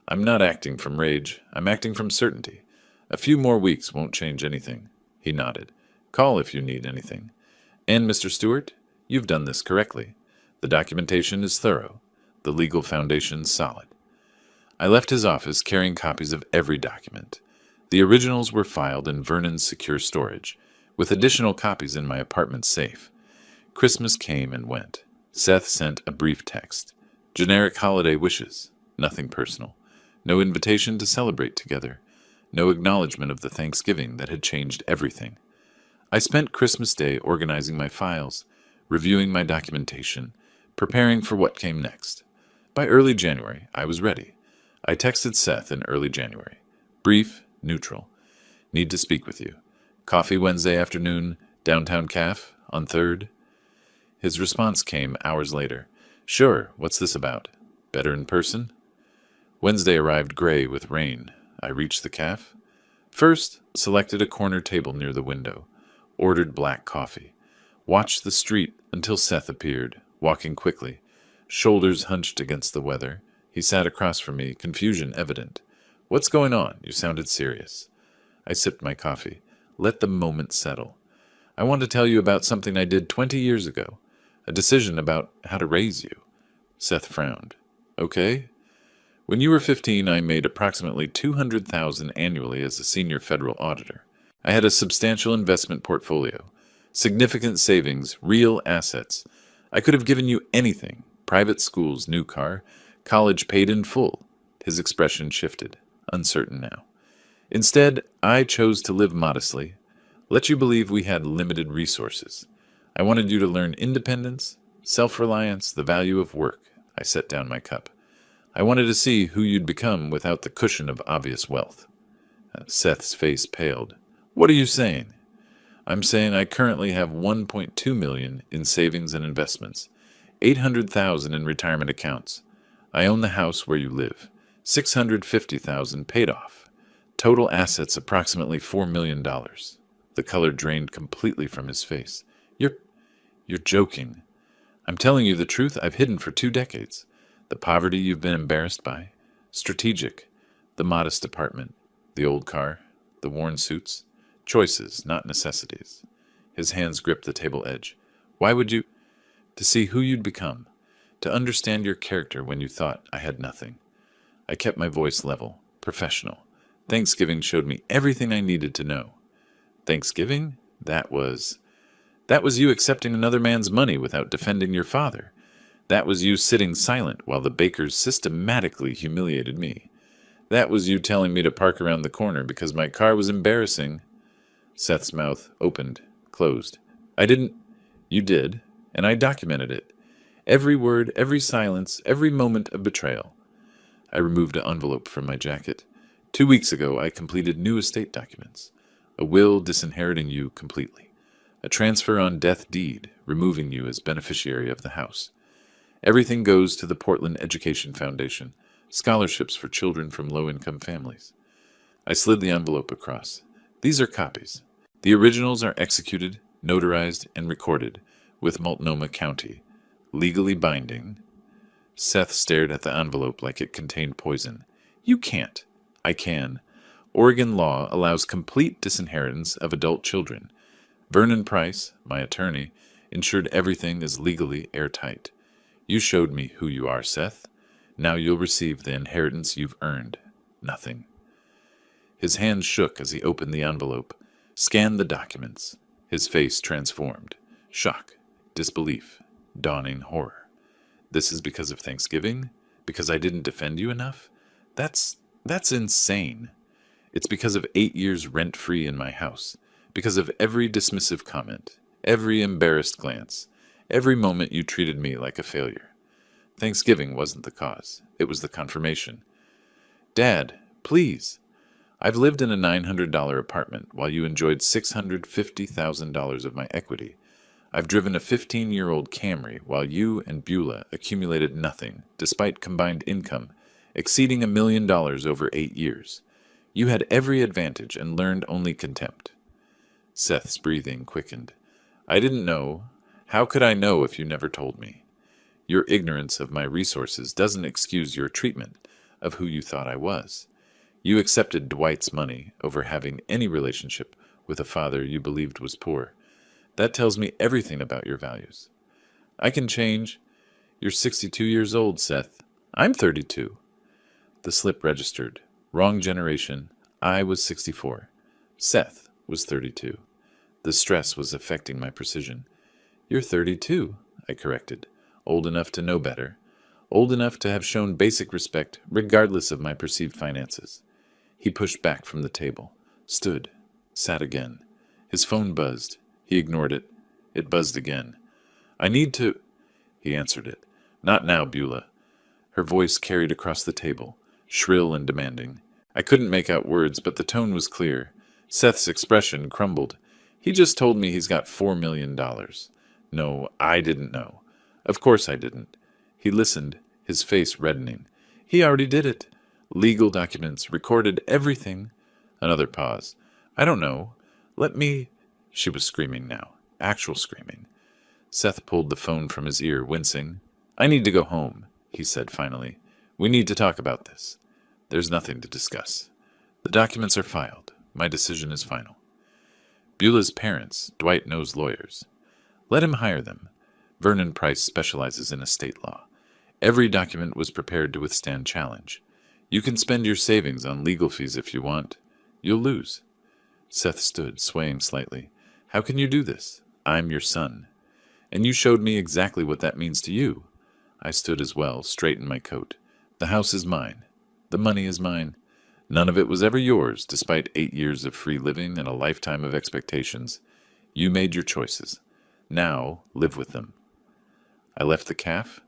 I'm not acting from rage. I'm acting from certainty. A few more weeks won't change anything. He nodded. Call if you need anything. And, Mr. Stewart, you've done this correctly. The documentation is thorough. The legal foundation solid. I left his office carrying copies of every document. The originals were filed in Vernon's secure storage, with additional copies in my apartment safe. Christmas came and went. Seth sent a brief text. Generic holiday wishes. Nothing personal. No invitation to celebrate together. No acknowledgement of the Thanksgiving that had changed everything. I spent Christmas Day organizing my files, reviewing my documentation, preparing for what came next. By early January, I was ready. I texted Seth in early January. Brief, neutral. Need to speak with you. Coffee Wednesday afternoon, downtown caf, on 3rd. His response came hours later. Sure, what's this about? Better in person? Wednesday arrived gray with rain. I reached the caf. First, selected a corner table near the window. Ordered black coffee. Watched the street until Seth appeared, walking quickly. Shoulders hunched against the weather. He sat across from me, confusion evident. What's going on? You sounded serious. I sipped my coffee. Let the moment settle. I want to tell you about something I did 20 years ago. A decision about how to raise you. Seth frowned. Okay. When you were 15, I made approximately $200,000 annually as a senior federal auditor. I had a substantial investment portfolio, significant savings, real assets. I could have given you anything, private schools, new car, College paid in full. His expression shifted, uncertain now. Instead, I chose to live modestly, let you believe we had limited resources. I wanted you to learn independence, self-reliance, the value of work. I set down my cup. I wanted to see who you'd become without the cushion of obvious wealth. Seth's face paled. What are you saying? I'm saying I currently have 1.2 million in savings and investments, 800,000 in retirement accounts. I own the house where you live, 650,000 paid off. Total assets approximately $4 million. The color drained completely from his face. You're joking. I'm telling you the truth I've hidden for 2 decades. The poverty you've been embarrassed by. Strategic. The modest apartment. The old car. The worn suits. Choices, not necessities. His hands gripped the table edge. Why would you? To see who you'd become. To understand your character when you thought I had nothing. I kept my voice level, professional. Thanksgiving showed me everything I needed to know. Thanksgiving? That was you accepting another man's money without defending your father. That was you sitting silent while the bakers systematically humiliated me. That was you telling me to park around the corner because my car was embarrassing. Seth's mouth opened, closed. I didn't. You did, and I documented it. Every word, every silence, every moment of betrayal. I removed an envelope from my jacket. 2 weeks ago, I completed new estate documents. A will disinheriting you completely. A transfer on death deed, removing you as beneficiary of the house. Everything goes to the Portland Education Foundation, scholarships for children from low-income families. I slid the envelope across. These are copies. The originals are executed, notarized, and recorded with Multnomah County. Legally binding. Seth stared at the envelope like it contained poison. You can't. I can. Oregon law allows complete disinheritance of adult children. Vernon Price, my attorney, ensured everything is legally airtight. You showed me who you are, Seth. Now you'll receive the inheritance you've earned. Nothing. His hands shook as he opened the envelope, scanned the documents. His face transformed. Shock, disbelief, dawning horror. This is because of Thanksgiving? Because I didn't defend you enough? That's insane. It's because of 8 years rent-free in my house. Because of every dismissive comment, every embarrassed glance, every moment you treated me like a failure. Thanksgiving wasn't the cause. It was the confirmation. Dad, please. I've lived in a $900 apartment while you enjoyed $650,000 of my equity. I've driven a 15-year-old Camry while you and Beulah accumulated nothing, despite combined income exceeding $1 million over 8 years. You had every advantage and learned only contempt. Seth's breathing quickened. I didn't know. How could I know if you never told me? Your ignorance of my resources doesn't excuse your treatment of who you thought I was. You accepted Dwight's money over having any relationship with a father you believed was poor. That tells me everything about your values. I can change. You're 62 years old, Seth. I'm 32. The slip registered. Wrong generation. I was 64. Seth was 32. The stress was affecting my precision. You're 32, I corrected. Old enough to know better. Old enough to have shown basic respect, regardless of my perceived finances. He pushed back from the table, stood, sat again. His phone buzzed. He ignored it. It buzzed again. I need to... He answered it. Not now, Beulah. Her voice carried across the table, shrill and demanding. I couldn't make out words, but the tone was clear. Seth's expression crumbled. He just told me he's got $4 million. No, I didn't know. Of course I didn't. He listened, his face reddening. He already did it. Legal documents, recorded everything. Another pause. I don't know. Let me... She was screaming now. Actual screaming. Seth pulled the phone from his ear, wincing. I need to go home, he said finally. We need to talk about this. There's nothing to discuss. The documents are filed. My decision is final. Beulah's parents, Dwight knows lawyers. Let him hire them. Vernon Price specializes in estate law. Every document was prepared to withstand challenge. You can spend your savings on legal fees if you want. You'll lose. Seth stood, swaying slightly. How can you do this? I'm your son. And you showed me exactly what that means to you. I stood as well, straightened my coat. The house is mine. The money is mine. None of it was ever yours, despite 8 years of free living and a lifetime of expectations. You made your choices. Now, live with them. I left the calf.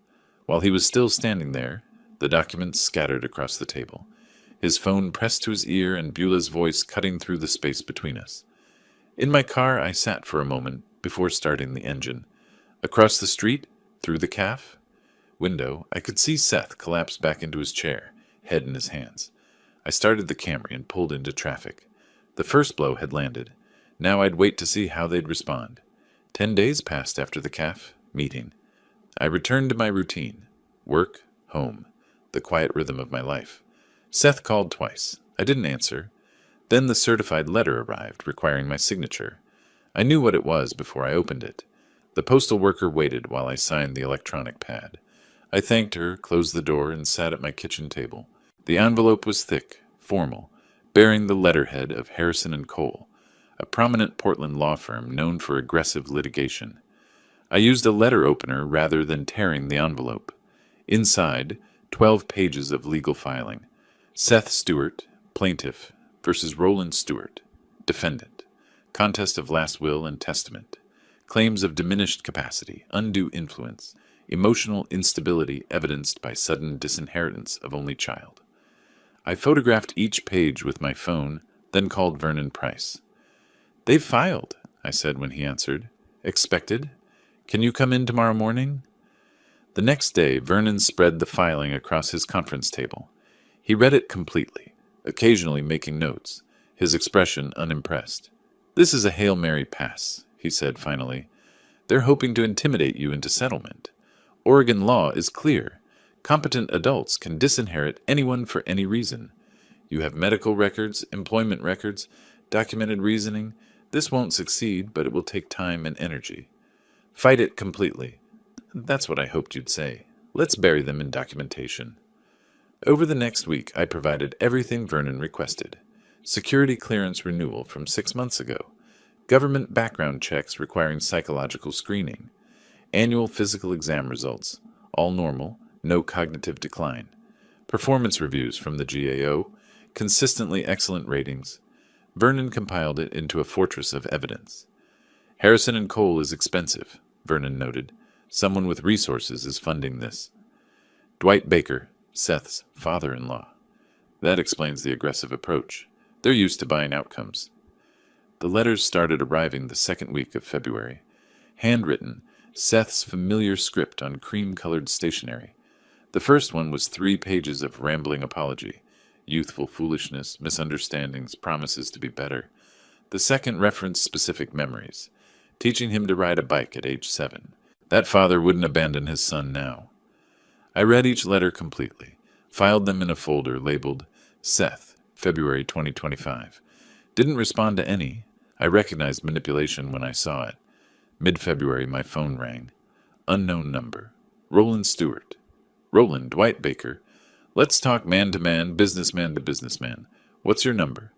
While he was still standing there, the documents scattered across the table, his phone pressed to his ear and Beulah's voice cutting through the space between us. In my car, I sat for a moment before starting the engine. Across the street, through the calf window, I could see Seth collapse back into his chair, head in his hands. I started the Camry and pulled into traffic. The first blow had landed. Now I'd wait to see how they'd respond. 10 days passed after the calf meeting. I returned to my routine. Work, home, the quiet rhythm of my life. Seth called twice. I didn't answer. Then the certified letter arrived, requiring my signature. I knew what it was before I opened it. The postal worker waited while I signed the electronic pad. I thanked her, closed the door, and sat at my kitchen table. The envelope was thick, formal, bearing the letterhead of Harrison & Cole, a prominent Portland law firm known for aggressive litigation. I used a letter opener rather than tearing the envelope. Inside, 12 pages of legal filing. Seth Stewart, plaintiff, versus Roland Stewart, defendant. Contest of last will and testament. Claims of diminished capacity, undue influence, emotional instability evidenced by sudden disinheritance of only child. I photographed each page with my phone, then called Vernon Price. "They've filed," I said when he answered. "Expected? Can you come in tomorrow morning?" The next day, Vernon spread the filing across his conference table. He read it completely, occasionally making notes, his expression unimpressed. "This is a Hail Mary pass," he said finally. "They're hoping to intimidate you into settlement. Oregon law is clear. Competent adults can disinherit anyone for any reason. You have medical records, employment records, documented reasoning. This won't succeed, but it will take time and energy. Fight it completely." That's what I hoped you'd say. Let's bury them in documentation. Over the next week, I provided everything Vernon requested. Security clearance renewal from 6 months ago. Government background checks requiring psychological screening. Annual physical exam results. All normal, no cognitive decline. Performance reviews from the GAO. Consistently excellent ratings. Vernon compiled it into a fortress of evidence. Harrison & Cole is expensive, Vernon noted. Someone with resources is funding this. Dwight Baker, Seth's father-in-law. That explains the aggressive approach. They're used to buying outcomes. The letters started arriving the second week of February. Handwritten, Seth's familiar script on cream-colored stationery. The first one was 3 pages of rambling apology. Youthful foolishness, misunderstandings, promises to be better. The second referenced specific memories. Teaching him to ride a bike at age 7. That father wouldn't abandon his son now. I read each letter completely, filed them in a folder labeled Seth, February 2025. Didn't respond to any. I recognized manipulation when I saw it. Mid-February, my phone rang. Unknown number. Roland Stewart. Roland, Dwight Baker. Let's talk man-to-man, businessman to businessman. What's your number?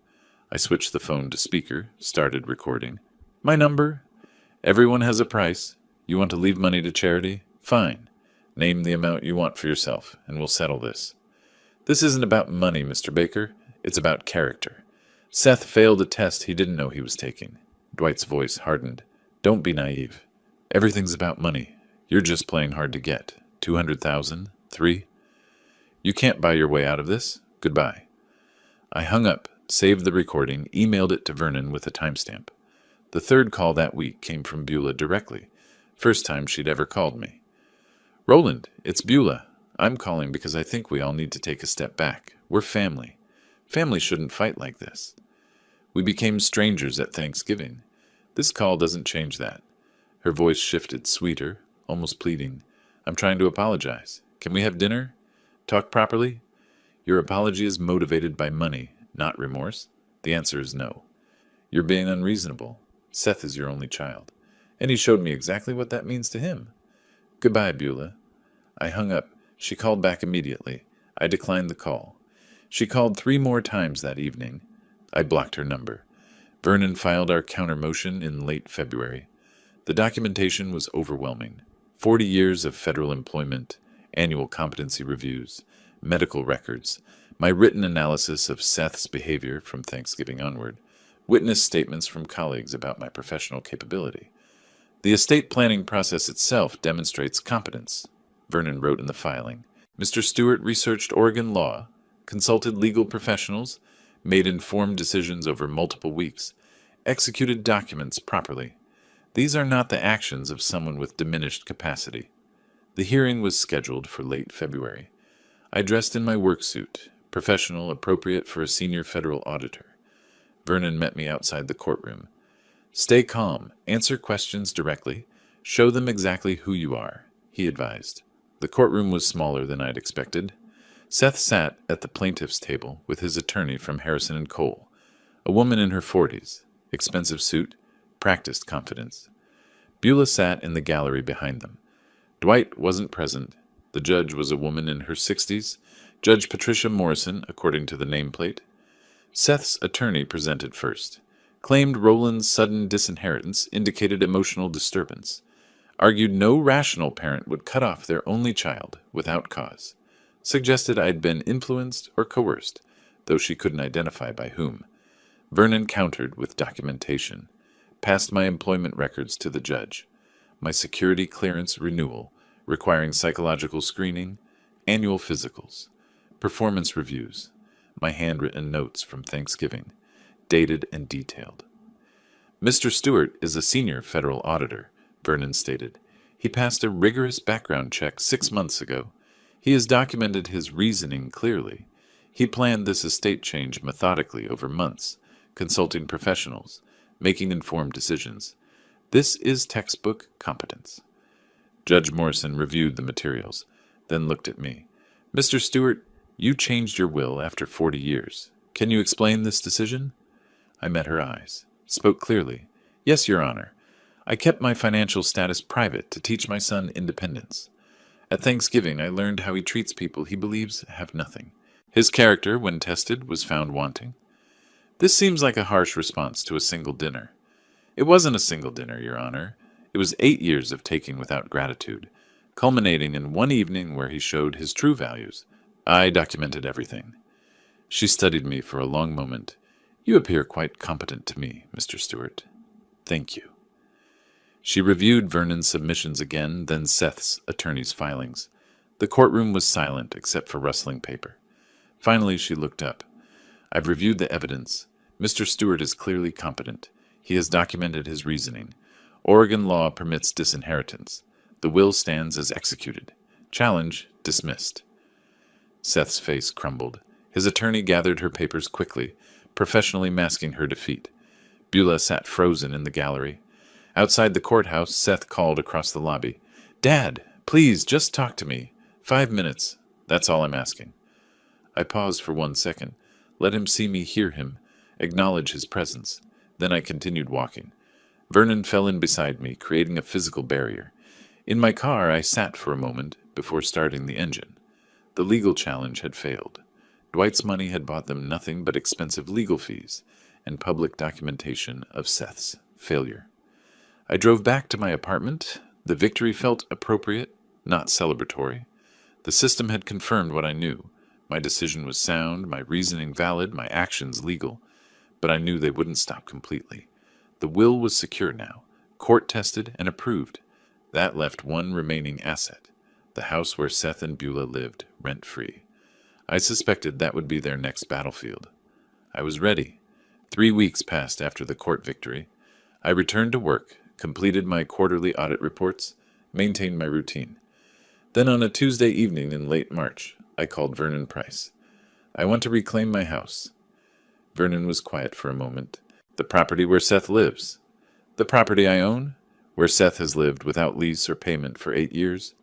I switched the phone to speaker, started recording. My number? Everyone has a price. You want to leave money to charity? Fine. Name the amount you want for yourself, and we'll settle this. This isn't about money, Mr. Baker. It's about character. Seth failed a test he didn't know he was taking. Dwight's voice hardened. Don't be naive. Everything's about money. You're just playing hard to get. 200,000? 3? You can't buy your way out of this. Goodbye. I hung up, saved the recording, emailed it to Vernon with a timestamp. The third call that week came from Beulah directly. First time she'd ever called me. Roland, it's Beulah. I'm calling because I think we all need to take a step back. We're family. Family shouldn't fight like this. We became strangers at Thanksgiving. This call doesn't change that. Her voice shifted, sweeter, almost pleading. I'm trying to apologize. Can we have dinner? Talk properly? Your apology is motivated by money, not remorse. The answer is no. You're being unreasonable. Seth is your only child. And he showed me exactly what that means to him. Goodbye, Beulah. I hung up. She called back immediately. I declined the call. She called 3 more times that evening. I blocked her number. Vernon filed our counter-motion in late February. The documentation was overwhelming. 40 years of federal employment, annual competency reviews, medical records, my written analysis of Seth's behavior from Thanksgiving onward, witness statements from colleagues about my professional capability. The estate planning process itself demonstrates competence, Vernon wrote in the filing. Mr. Stewart researched Oregon law, consulted legal professionals, made informed decisions over multiple weeks, executed documents properly. These are not the actions of someone with diminished capacity. The hearing was scheduled for late February. I dressed in my work suit, professional, appropriate for a senior federal auditor. Vernon met me outside the courtroom. Stay calm, answer questions directly, show them exactly who you are, he advised. The courtroom was smaller than I'd expected. Seth sat at the plaintiff's table with his attorney from Harrison and Cole, a woman in her 40s, expensive suit, practiced confidence. Beulah sat in the gallery behind them. Dwight wasn't present. The judge was a woman in her 60s, Judge Patricia Morrison, according to the nameplate. Seth's attorney presented first. Claimed Roland's sudden disinheritance indicated emotional disturbance. Argued no rational parent would cut off their only child without cause. Suggested I'd been influenced or coerced, though she couldn't identify by whom. Vernon countered with documentation. Passed my employment records to the judge. My security clearance renewal, requiring psychological screening, annual physicals, performance reviews, my handwritten notes from Thanksgiving, dated and detailed. Mr. Stewart is a senior federal auditor, Vernon stated. He passed a rigorous background check 6 months ago. He has documented his reasoning clearly. He planned this estate change methodically over months, consulting professionals, making informed decisions. This is textbook competence. Judge Morrison reviewed the materials, then looked at me. Mr. Stewart, you changed your will after 40 years. Can you explain this decision? I met her eyes, spoke clearly. Yes, Your Honor. I kept my financial status private to teach my son independence. At Thanksgiving, I learned how he treats people he believes have nothing. His character, when tested, was found wanting. This seems like a harsh response to a single dinner. It wasn't a single dinner, Your Honor. It was 8 years of taking without gratitude, culminating in one evening where he showed his true values. I documented everything. She studied me for a long moment. You appear quite competent to me, Mr. Stewart. Thank you. She reviewed Vernon's submissions again, then Seth's attorney's filings. The courtroom was silent except for rustling paper. Finally, she looked up. I've reviewed the evidence. Mr. Stewart is clearly competent. He has documented his reasoning. Oregon law permits disinheritance. The will stands as executed. Challenge dismissed. Seth's face crumbled. His attorney gathered her papers quickly, professionally masking her defeat. Beulah sat frozen in the gallery. Outside the courthouse, Seth called across the lobby. Dad, please, just talk to me. 5 minutes. That's all I'm asking. I paused for 1 second. Let him see me, hear him, acknowledge his presence. Then I continued walking. Vernon fell in beside me, creating a physical barrier. In my car, I sat for a moment before starting the engine. The legal challenge had failed. Dwight's money had bought them nothing but expensive legal fees and public documentation of Seth's failure. I drove back to my apartment. The victory felt appropriate, not celebratory. The system had confirmed what I knew. My decision was sound, my reasoning valid, my actions legal. But I knew they wouldn't stop completely. The will was secure now, court-tested and approved. That left one remaining asset, the house where Seth and Beulah lived, rent-free. I suspected that would be their next battlefield. I was ready. 3 weeks passed after the court victory. I returned to work, completed my quarterly audit reports, maintained my routine. Then on a Tuesday evening in late March, I called Vernon Price. I want to reclaim my house. Vernon was quiet for a moment. The property where Seth lives. The property I own, where Seth has lived without lease or payment for 8 years.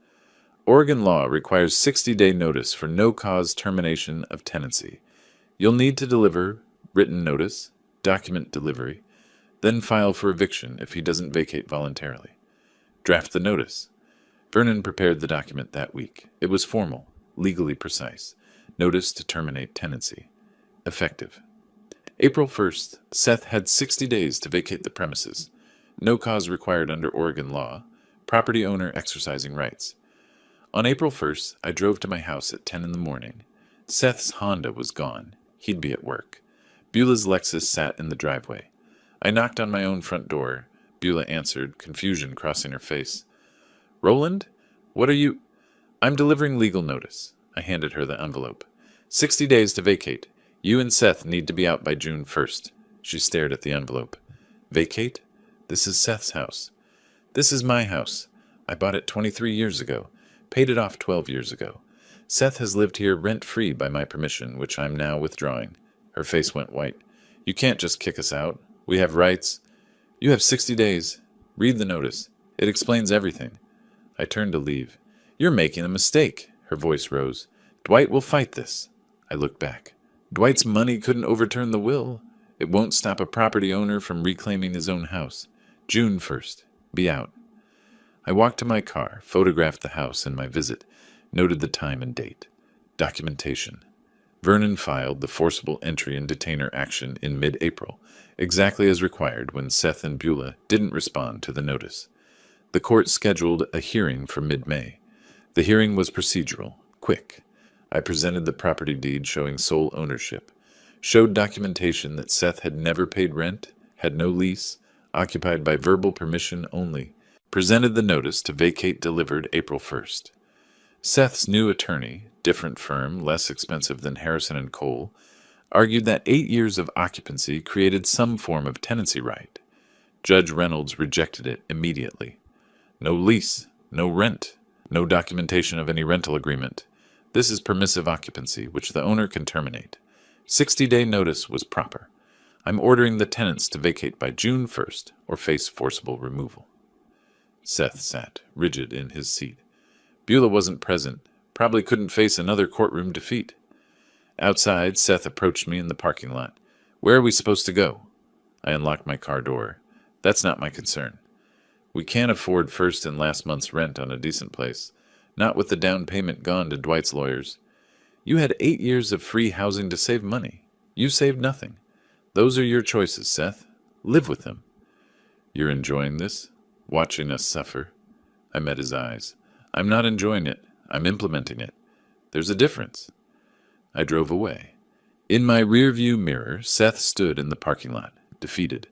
Oregon law requires 60-day notice for no-cause termination of tenancy. You'll need to deliver written notice, document delivery, then file for eviction if he doesn't vacate voluntarily. Draft the notice. Vernon prepared the document that week. It was formal, legally precise. Notice to terminate tenancy. Effective. April 1st, Seth had 60 days to vacate the premises. No cause required under Oregon law. Property owner exercising rights. On April 1st, I drove to my house at 10 in the morning. Seth's Honda was gone. He'd be at work. Beulah's Lexus sat in the driveway. I knocked on my own front door. Beulah answered, confusion crossing her face. Roland? What are you? I'm delivering legal notice. I handed her the envelope. 60 days to vacate. You and Seth need to be out by June 1st. She stared at the envelope. Vacate? This is Seth's house. This is my house. I bought it 23 years ago. Paid it off 12 years ago. Seth has lived here rent-free by my permission, which I'm now withdrawing. Her face went white. You can't just kick us out. We have rights. You have 60 days. Read the notice. It explains everything. I turned to leave. You're making a mistake. Her voice rose. Dwight will fight this. I looked back. Dwight's money couldn't overturn the will. It won't stop a property owner from reclaiming his own house. June 1st. Be out. I walked to my car, photographed the house and my visit, noted the time and date. Documentation. Vernon filed the forcible entry and detainer action in mid-April, exactly as required when Seth and Beulah didn't respond to the notice. The court scheduled a hearing for mid-May. The hearing was procedural, quick. I presented the property deed showing sole ownership, showed documentation that Seth had never paid rent, had no lease, occupied by verbal permission only, presented the notice to vacate delivered April 1st. Seth's new attorney, different firm, less expensive than Harrison and Cole, argued that 8 years of occupancy created some form of tenancy right. Judge Reynolds rejected it immediately. No lease, no rent, no documentation of any rental agreement. This is permissive occupancy, which the owner can terminate. 60-day notice was proper. I'm ordering the tenants to vacate by June 1st or face forcible removal. Seth sat, rigid in his seat. Beulah wasn't present, probably couldn't face another courtroom defeat. Outside, Seth approached me in the parking lot. Where are we supposed to go? I unlocked my car door. That's not my concern. We can't afford first and last month's rent on a decent place, not with the down payment gone to Dwight's lawyers. You had 8 years of free housing to save money. You saved nothing. Those are your choices, Seth. Live with them. You're enjoying this? Watching us suffer? I met his eyes. I'm not enjoying it. I'm implementing it. There's a difference. I drove away. In my rearview mirror, Seth stood in the parking lot, defeated.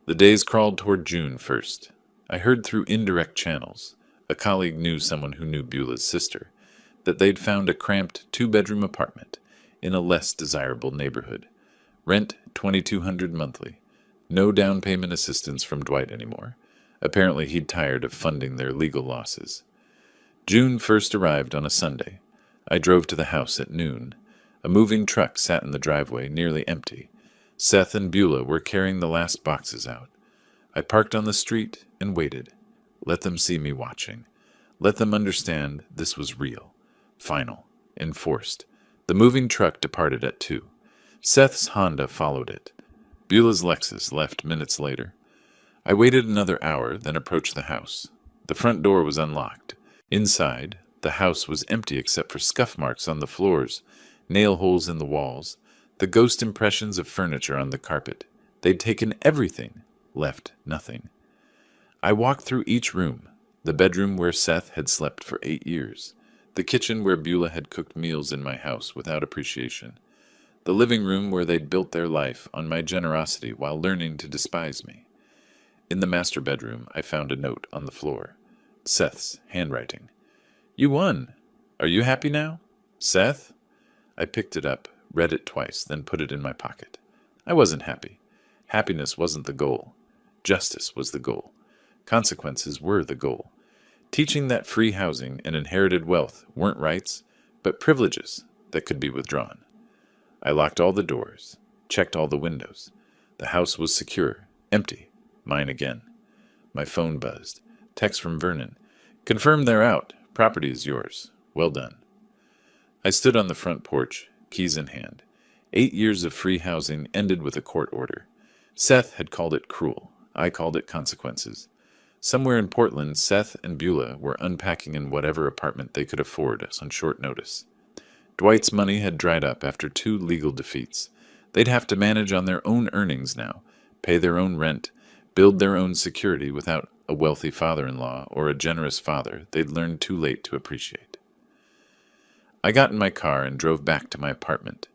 The days crawled toward June 1st. I heard through indirect channels, a colleague knew someone who knew Beulah's sister, that they'd found a cramped 2-bedroom apartment in a less desirable neighborhood. Rent $2,200 monthly. No down payment assistance from Dwight anymore. Apparently he'd tired of funding their legal losses. June 1st arrived on a Sunday. I drove to the house at noon. A moving truck sat in the driveway, nearly empty. Seth and Beulah were carrying the last boxes out. I parked on the street and waited. Let them see me watching. Let them understand this was real, final, enforced. The moving truck departed at 2. Seth's Honda followed it. Beulah's Lexus left minutes later. I waited another hour, then approached the house. The front door was unlocked. Inside, the house was empty except for scuff marks on the floors, nail holes in the walls, the ghost impressions of furniture on the carpet. They'd taken everything, left nothing. I walked through each room, the bedroom where Seth had slept for 8 years, the kitchen where Beulah had cooked meals in my house without appreciation, the living room where they'd built their life on my generosity while learning to despise me. In the master bedroom, I found a note on the floor. Seth's handwriting. You won. Are you happy now? Seth? I picked it up, read it twice, then put it in my pocket. I wasn't happy. Happiness wasn't the goal. Justice was the goal. Consequences were the goal. Teaching that free housing and inherited wealth weren't rights, but privileges that could be withdrawn. I locked all the doors, checked all the windows. The house was secure, empty. Mine again. My phone buzzed. Text from Vernon. Confirm they're out. Property is yours. Well done. I stood on the front porch, keys in hand. 8 years of free housing ended with a court order. Seth had called it cruel. I called it consequences. Somewhere in Portland, Seth and Beulah were unpacking in whatever apartment they could afford on short notice. Dwight's money had dried up after 2 legal defeats. They'd have to manage on their own earnings now, pay their own rent, build their own security without a wealthy father-in-law or a generous father they'd learned too late to appreciate. I got in my car and drove back to my apartment.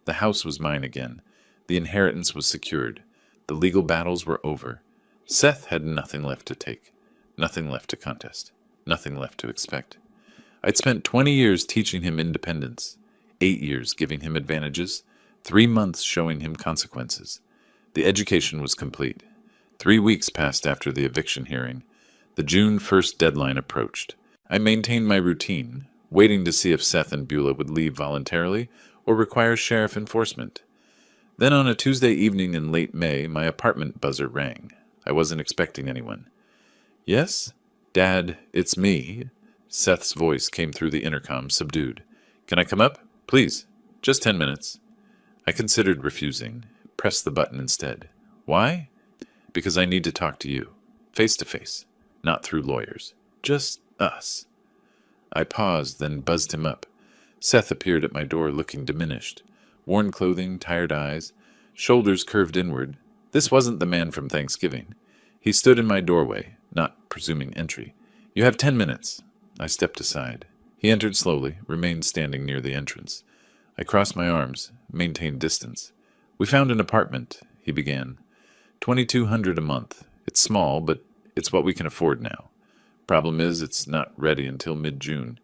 The house was mine again. The inheritance was secured. The legal battles were over. Seth had nothing left to take, nothing left to contest, nothing left to expect. I'd spent 20 years teaching him independence, 8 years giving him advantages, 3 months showing him consequences. The education was complete. 3 weeks passed after the eviction hearing. The June 1st deadline approached. I maintained my routine, waiting to see if Seth and Beulah would leave voluntarily or require sheriff enforcement. Then on a Tuesday evening in late May, my apartment buzzer rang. I wasn't expecting anyone. "Yes? Dad, it's me." Seth's voice came through the intercom, subdued. "Can I come up? Please. Just 10 minutes. I considered refusing, pressed the button instead. "Why?" "Because I need to talk to you. Face to face. Not through lawyers. Just us." I paused, then buzzed him up. Seth appeared at my door looking diminished. Worn clothing, tired eyes, shoulders curved inward. This wasn't the man from Thanksgiving. He stood in my doorway, not presuming entry. "You have 10 minutes. I stepped aside. He entered slowly, remained standing near the entrance. I crossed my arms, maintained distance. "We found an apartment," he began. $2,200 a month. It's small, but it's what we can afford now. Problem is, it's not ready until mid-June.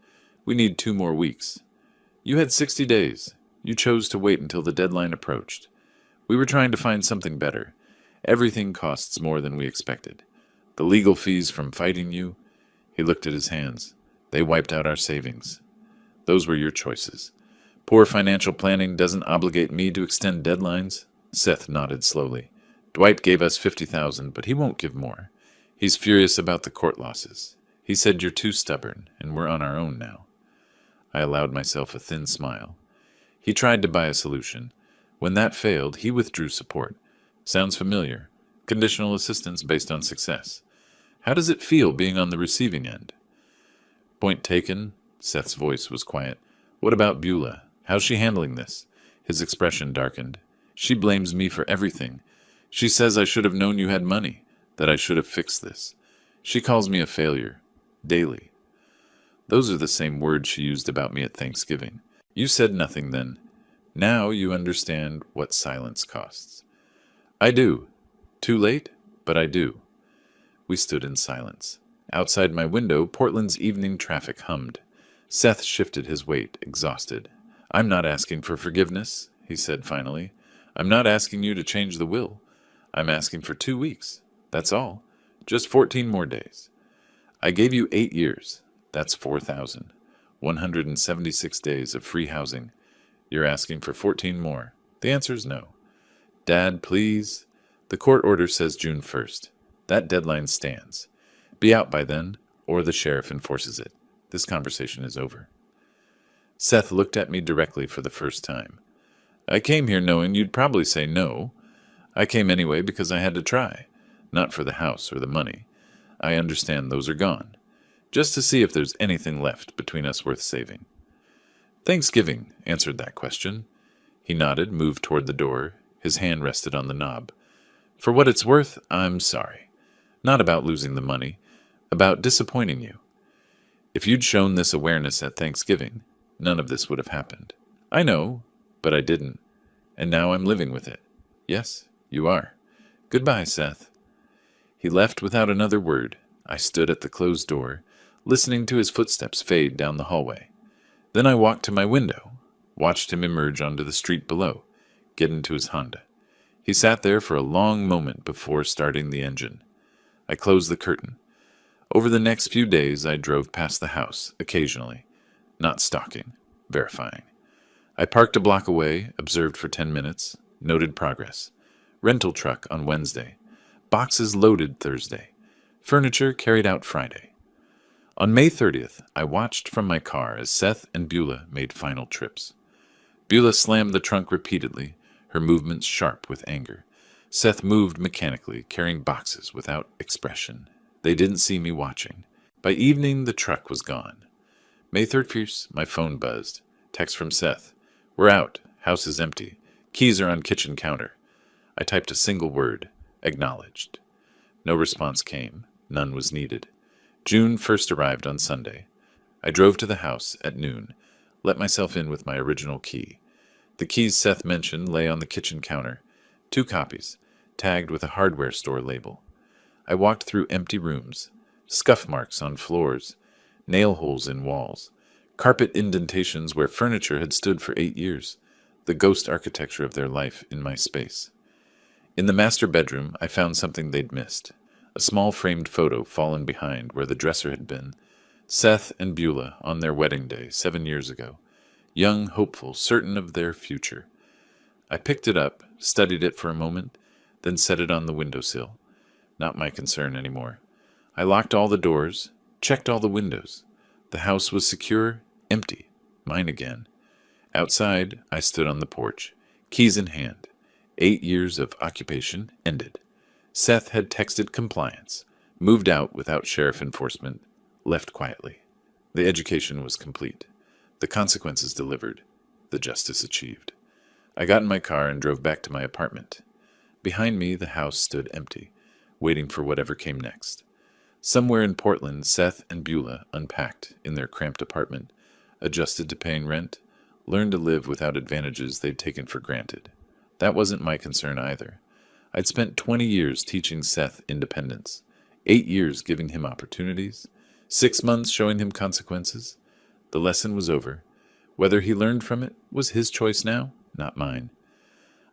We need 2 more weeks. You had 60 days. You chose to wait until the deadline approached. We were trying to find something better. Everything costs more than we expected. The legal fees from fighting you." He looked at his hands. "They wiped out our savings. Those were your choices. Poor financial planning doesn't obligate me to extend deadlines." Seth nodded slowly. "Dwight gave us $50,000, but he won't give more. He's furious about the court losses. He said you're too stubborn, and we're on our own now." I allowed myself a thin smile. He tried to buy a solution. When that failed, he withdrew support. Sounds familiar. Conditional assistance based on success. How does it feel being on the receiving end? "Point taken." Seth's voice was quiet. "What about Beulah? How's she handling this?" His expression darkened. "She blames me for everything. She says I should have known you had money, that I should have fixed this. She calls me a failure. Daily." Those are the same words she used about me at Thanksgiving. "You said nothing then. Now you understand what silence costs." "I do. Too late, but I do." We stood in silence. Outside my window, Portland's evening traffic hummed. Seth shifted his weight, exhausted. "I'm not asking for forgiveness," he said finally. "I'm not asking you to change the will. I'm asking for 2 weeks. That's all. Just 14 more days. I gave you 8 years. That's 4,000. 176 days of free housing. You're asking for 14 more. The answer's no." "Dad, please." "The court order says June 1st. That deadline stands. Be out by then, or the sheriff enforces it. This conversation is over." Seth looked at me directly for the first time. "I came here knowing you'd probably say no. I came anyway because I had to try. Not for the house or the money. I understand those are gone. Just to see if there's anything left between us worth saving." "Thanksgiving," answered that question. He nodded, moved toward the door. His hand rested on the knob. "For what it's worth, I'm sorry. Not about losing the money. About disappointing you. If you'd shown this awareness at Thanksgiving, none of this would have happened. I know, but I didn't. And now I'm living with it. Yes, you are. Goodbye, Seth." He left without another word. I stood at the closed door, listening to his footsteps fade down the hallway. Then I walked to my window, watched him emerge onto the street below, get into his Honda. He sat there for a long moment before starting the engine. I closed the curtain. Over the next few days, I drove past the house, occasionally. Not stalking, verifying. I parked a block away, observed for 10 minutes, noted progress. Rental truck on Wednesday. Boxes loaded Thursday. Furniture carried out Friday. On May 30th, I watched from my car as Seth and Beulah made final trips. Beulah slammed the trunk repeatedly, her movements sharp with anger. Seth moved mechanically, carrying boxes without expression. They didn't see me watching. By evening, the truck was gone. May 31st, my phone buzzed. Text from Seth. "We're out. House is empty. Keys are on kitchen counter." I typed a single word. Acknowledged. No response came. None was needed. June 1st arrived on Sunday. I drove to the house at noon. let myself in with my original key. The keys Seth mentioned lay on the kitchen counter, 2 copies, tagged with a hardware store label. I walked through empty rooms, scuff marks on floors, nail holes in walls, carpet indentations where furniture had stood for 8 years, the ghost architecture of their life in my space. In the master bedroom, I found something they'd missed, a small framed photo fallen behind where the dresser had been, Seth and Beulah on their wedding day 7 years ago, young, hopeful, certain of their future. I picked it up, studied it for a moment, then set it on the windowsill. Not my concern anymore. I locked all the doors, checked all the windows. The house was secure, empty, mine again. Outside, I stood on the porch, keys in hand. 8 years of occupation ended. Seth had texted compliance, moved out without sheriff enforcement, left quietly. The education was complete. The consequences delivered. The justice achieved. I got in my car and drove back to my apartment. Behind me, the house stood empty, waiting for whatever came next. Somewhere in Portland, Seth and Beulah unpacked in their cramped apartment, adjusted to paying rent, learned to live without advantages they'd taken for granted. That wasn't my concern either. I'd spent 20 years teaching Seth independence, 8 years giving him opportunities, 6 months showing him consequences. The lesson was over. Whether he learned from it was his choice now, not mine.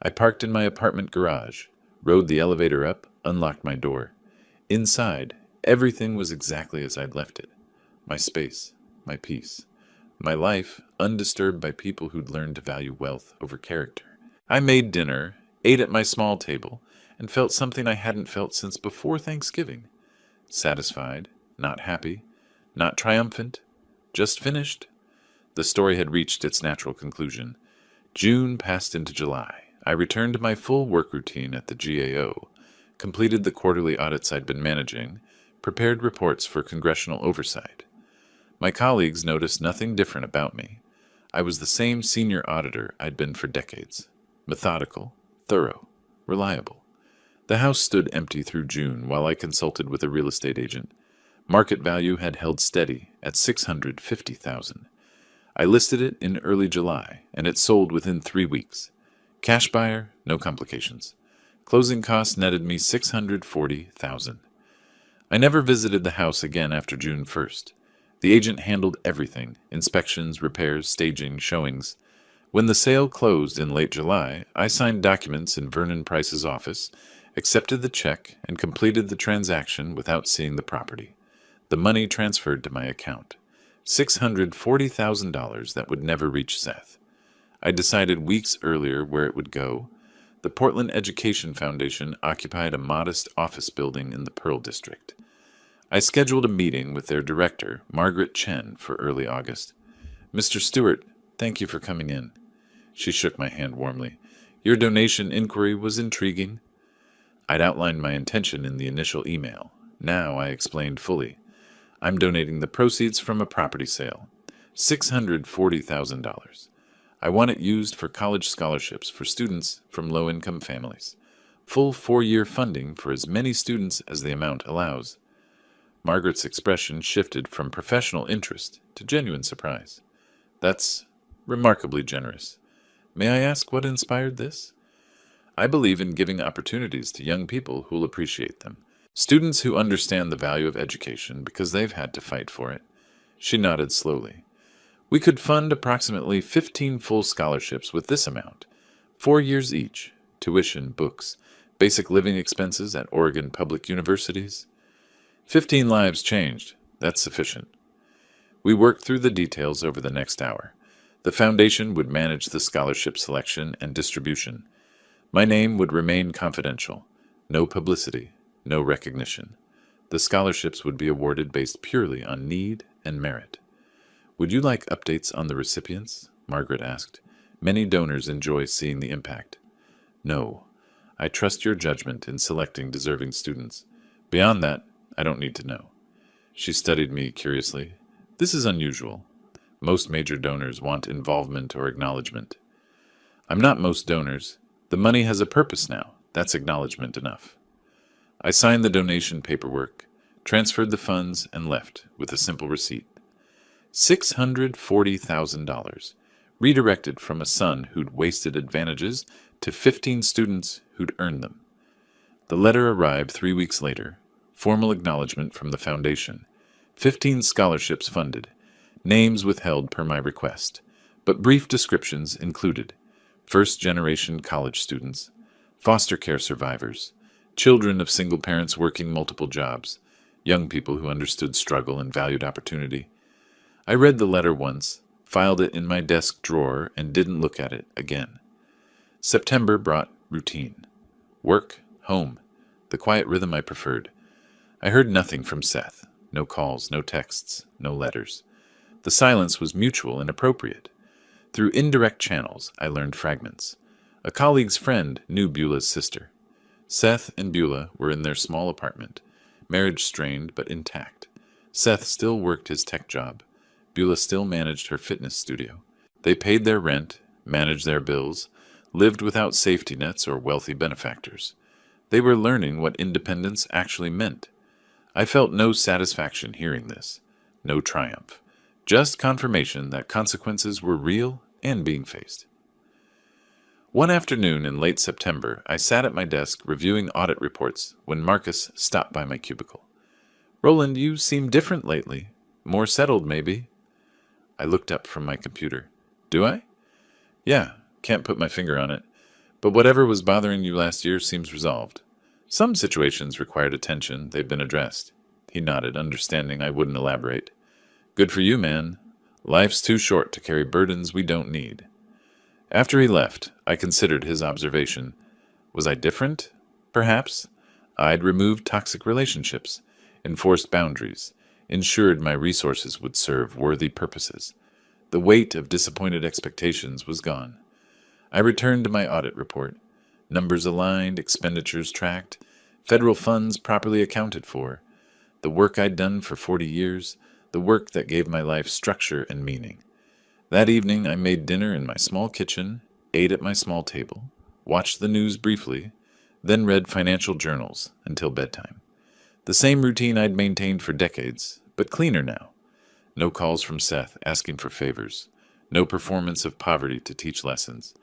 I parked in my apartment garage, rode the elevator up, unlocked my door. Inside, everything was exactly as I'd left it. My space, my peace, my life undisturbed by people who'd learned to value wealth over character. I made dinner, ate at my small table, and felt something I hadn't felt since before Thanksgiving. Satisfied, not happy, not triumphant, just finished. The story had reached its natural conclusion. June passed into July. I returned to my full work routine at the GAO, completed the quarterly audits I'd been managing, prepared reports for congressional oversight. My colleagues noticed nothing different about me. I was the same senior auditor I'd been for decades. Methodical, thorough, reliable. The house stood empty through June while I consulted with a real estate agent. Market value had held steady at $650,000. I listed it in early July, and it sold within 3 weeks. Cash buyer, no complications. Closing costs netted me $640,000. I never visited the house again after June 1st. The agent handled everything: inspections, repairs, staging, showings. When the sale closed in late July, I signed documents in Vernon Price's office, accepted the check, and completed the transaction without seeing the property. The money transferred to my account. $640,000 that would never reach Seth. I decided weeks earlier where it would go. The Portland Education Foundation occupied a modest office building in the Pearl District. I scheduled a meeting with their director, Margaret Chen, for early August. "Mr. Stewart, thank you for coming in." She shook my hand warmly. "Your donation inquiry was intriguing." I'd outlined my intention in the initial email. Now I explained fully. I'm donating the proceeds from a property sale, $640,000. I want it used for college scholarships for students from low-income families. Full 4-year funding for as many students as the amount allows. Margaret's expression shifted from professional interest to genuine surprise. "That's remarkably generous. May I ask what inspired this?" "I believe in giving opportunities to young people who'll appreciate them. Students who understand the value of education because they've had to fight for it." She nodded slowly. "We could fund approximately 15 full scholarships with this amount, 4 years each, tuition, books, basic living expenses at Oregon public universities. 15 lives changed. That's sufficient." We worked through the details over the next hour. The foundation would manage the scholarship selection and distribution. My name would remain confidential. No publicity, no recognition. The scholarships would be awarded based purely on need and merit. "Would you like updates on the recipients?" Margaret asked. "Many donors enjoy seeing the impact." "No. I trust your judgment in selecting deserving students. Beyond that, I don't need to know." She studied me curiously. "This is unusual. Most major donors want involvement or acknowledgement." "I'm not most donors. The money has a purpose now. That's acknowledgement enough." I signed the donation paperwork, transferred the funds, and left with a simple receipt. $640,000, redirected from a son who'd wasted advantages to 15 students who'd earned them. The letter arrived 3 weeks later, formal acknowledgement from the foundation, 15 scholarships funded, names withheld per my request, but brief descriptions included: first-generation college students, foster care survivors, children of single parents working multiple jobs, young people who understood struggle and valued opportunity. I read the letter once, filed it in my desk drawer, and didn't look at it again. September brought routine. Work, home, the quiet rhythm I preferred. I heard nothing from Seth. No calls, no texts, no letters. The silence was mutual and appropriate. Through indirect channels, I learned fragments. A colleague's friend knew Beulah's sister. Seth and Beulah were in their small apartment, marriage strained but intact. Seth still worked his tech job. Beulah still managed her fitness studio. They paid their rent, managed their bills, lived without safety nets or wealthy benefactors. They were learning what independence actually meant. I felt no satisfaction hearing this, no triumph, just confirmation that consequences were real and being faced. One afternoon in late September, I sat at my desk reviewing audit reports when Marcus stopped by my cubicle. "Roland, you seem different lately. More settled, maybe." I looked up from my computer. "Do I?" "Yeah, can't put my finger on it. But whatever was bothering you last year seems resolved. Some situations required attention. They've been addressed." He nodded, understanding I wouldn't elaborate. "Good for you, man. Life's too short to carry burdens we don't need." After he left, I considered his observation. Was I different? Perhaps. I'd removed toxic relationships, enforced boundaries, ensured my resources would serve worthy purposes. The weight of disappointed expectations was gone. I returned to my audit report. Numbers aligned, expenditures tracked, federal funds properly accounted for. The work I'd done for 40 years, the work that gave my life structure and meaning. That evening I made dinner in my small kitchen, ate at my small table, watched the news briefly, then read financial journals until bedtime. The same routine I'd maintained for decades, but cleaner now. No calls from Seth asking for favors. No performance of poverty to teach lessons.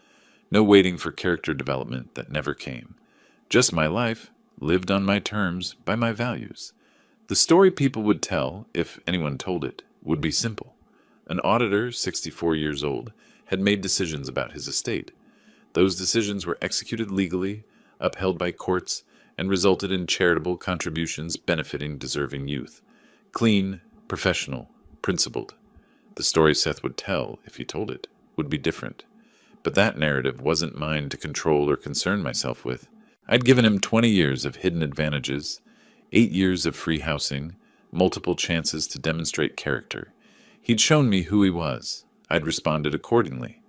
No waiting for character development that never came. Just my life, lived on my terms, by my values. The story people would tell, if anyone told it, would be simple. An auditor, 64 years old, had made decisions about his estate. Those decisions were executed legally, upheld by courts, and resulted in charitable contributions benefiting deserving youth. Clean, professional, principled. The story Seth would tell, if he told it, would be different. But that narrative wasn't mine to control or concern myself with. I'd given him 20 years of hidden advantages, 8 years of free housing, multiple chances to demonstrate character. He'd shown me who he was. I'd responded accordingly.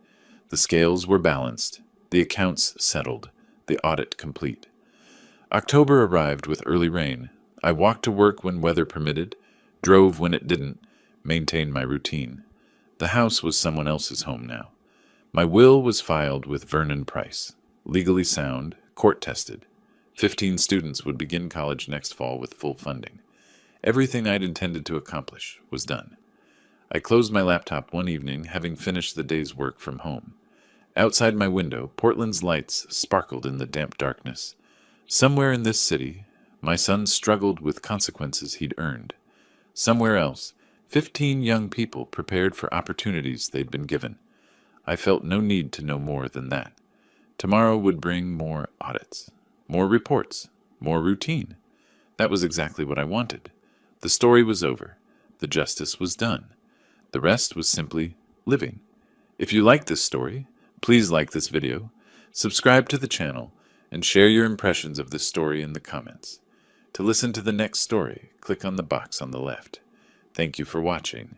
The scales were balanced, the accounts settled, the audit complete. October arrived with early rain. I walked to work when weather permitted, drove when it didn't, maintained my routine. The house was someone else's home now. My will was filed with Vernon Price, legally sound, court-tested. 15 students would begin college next fall with full funding. Everything I'd intended to accomplish was done. I closed my laptop one evening, having finished the day's work from home. Outside my window, Portland's lights sparkled in the damp darkness. Somewhere in this city, my son struggled with consequences he'd earned. Somewhere else, 15 young people prepared for opportunities they'd been given. I felt no need to know more than that. Tomorrow would bring more audits, more reports, more routine. That was exactly what I wanted. The story was over. The justice was done. The rest was simply living. If you like this story, please like this video, subscribe to the channel, and share your impressions of this story in the comments. To listen to the next story, click on the box on the left. Thank you for watching.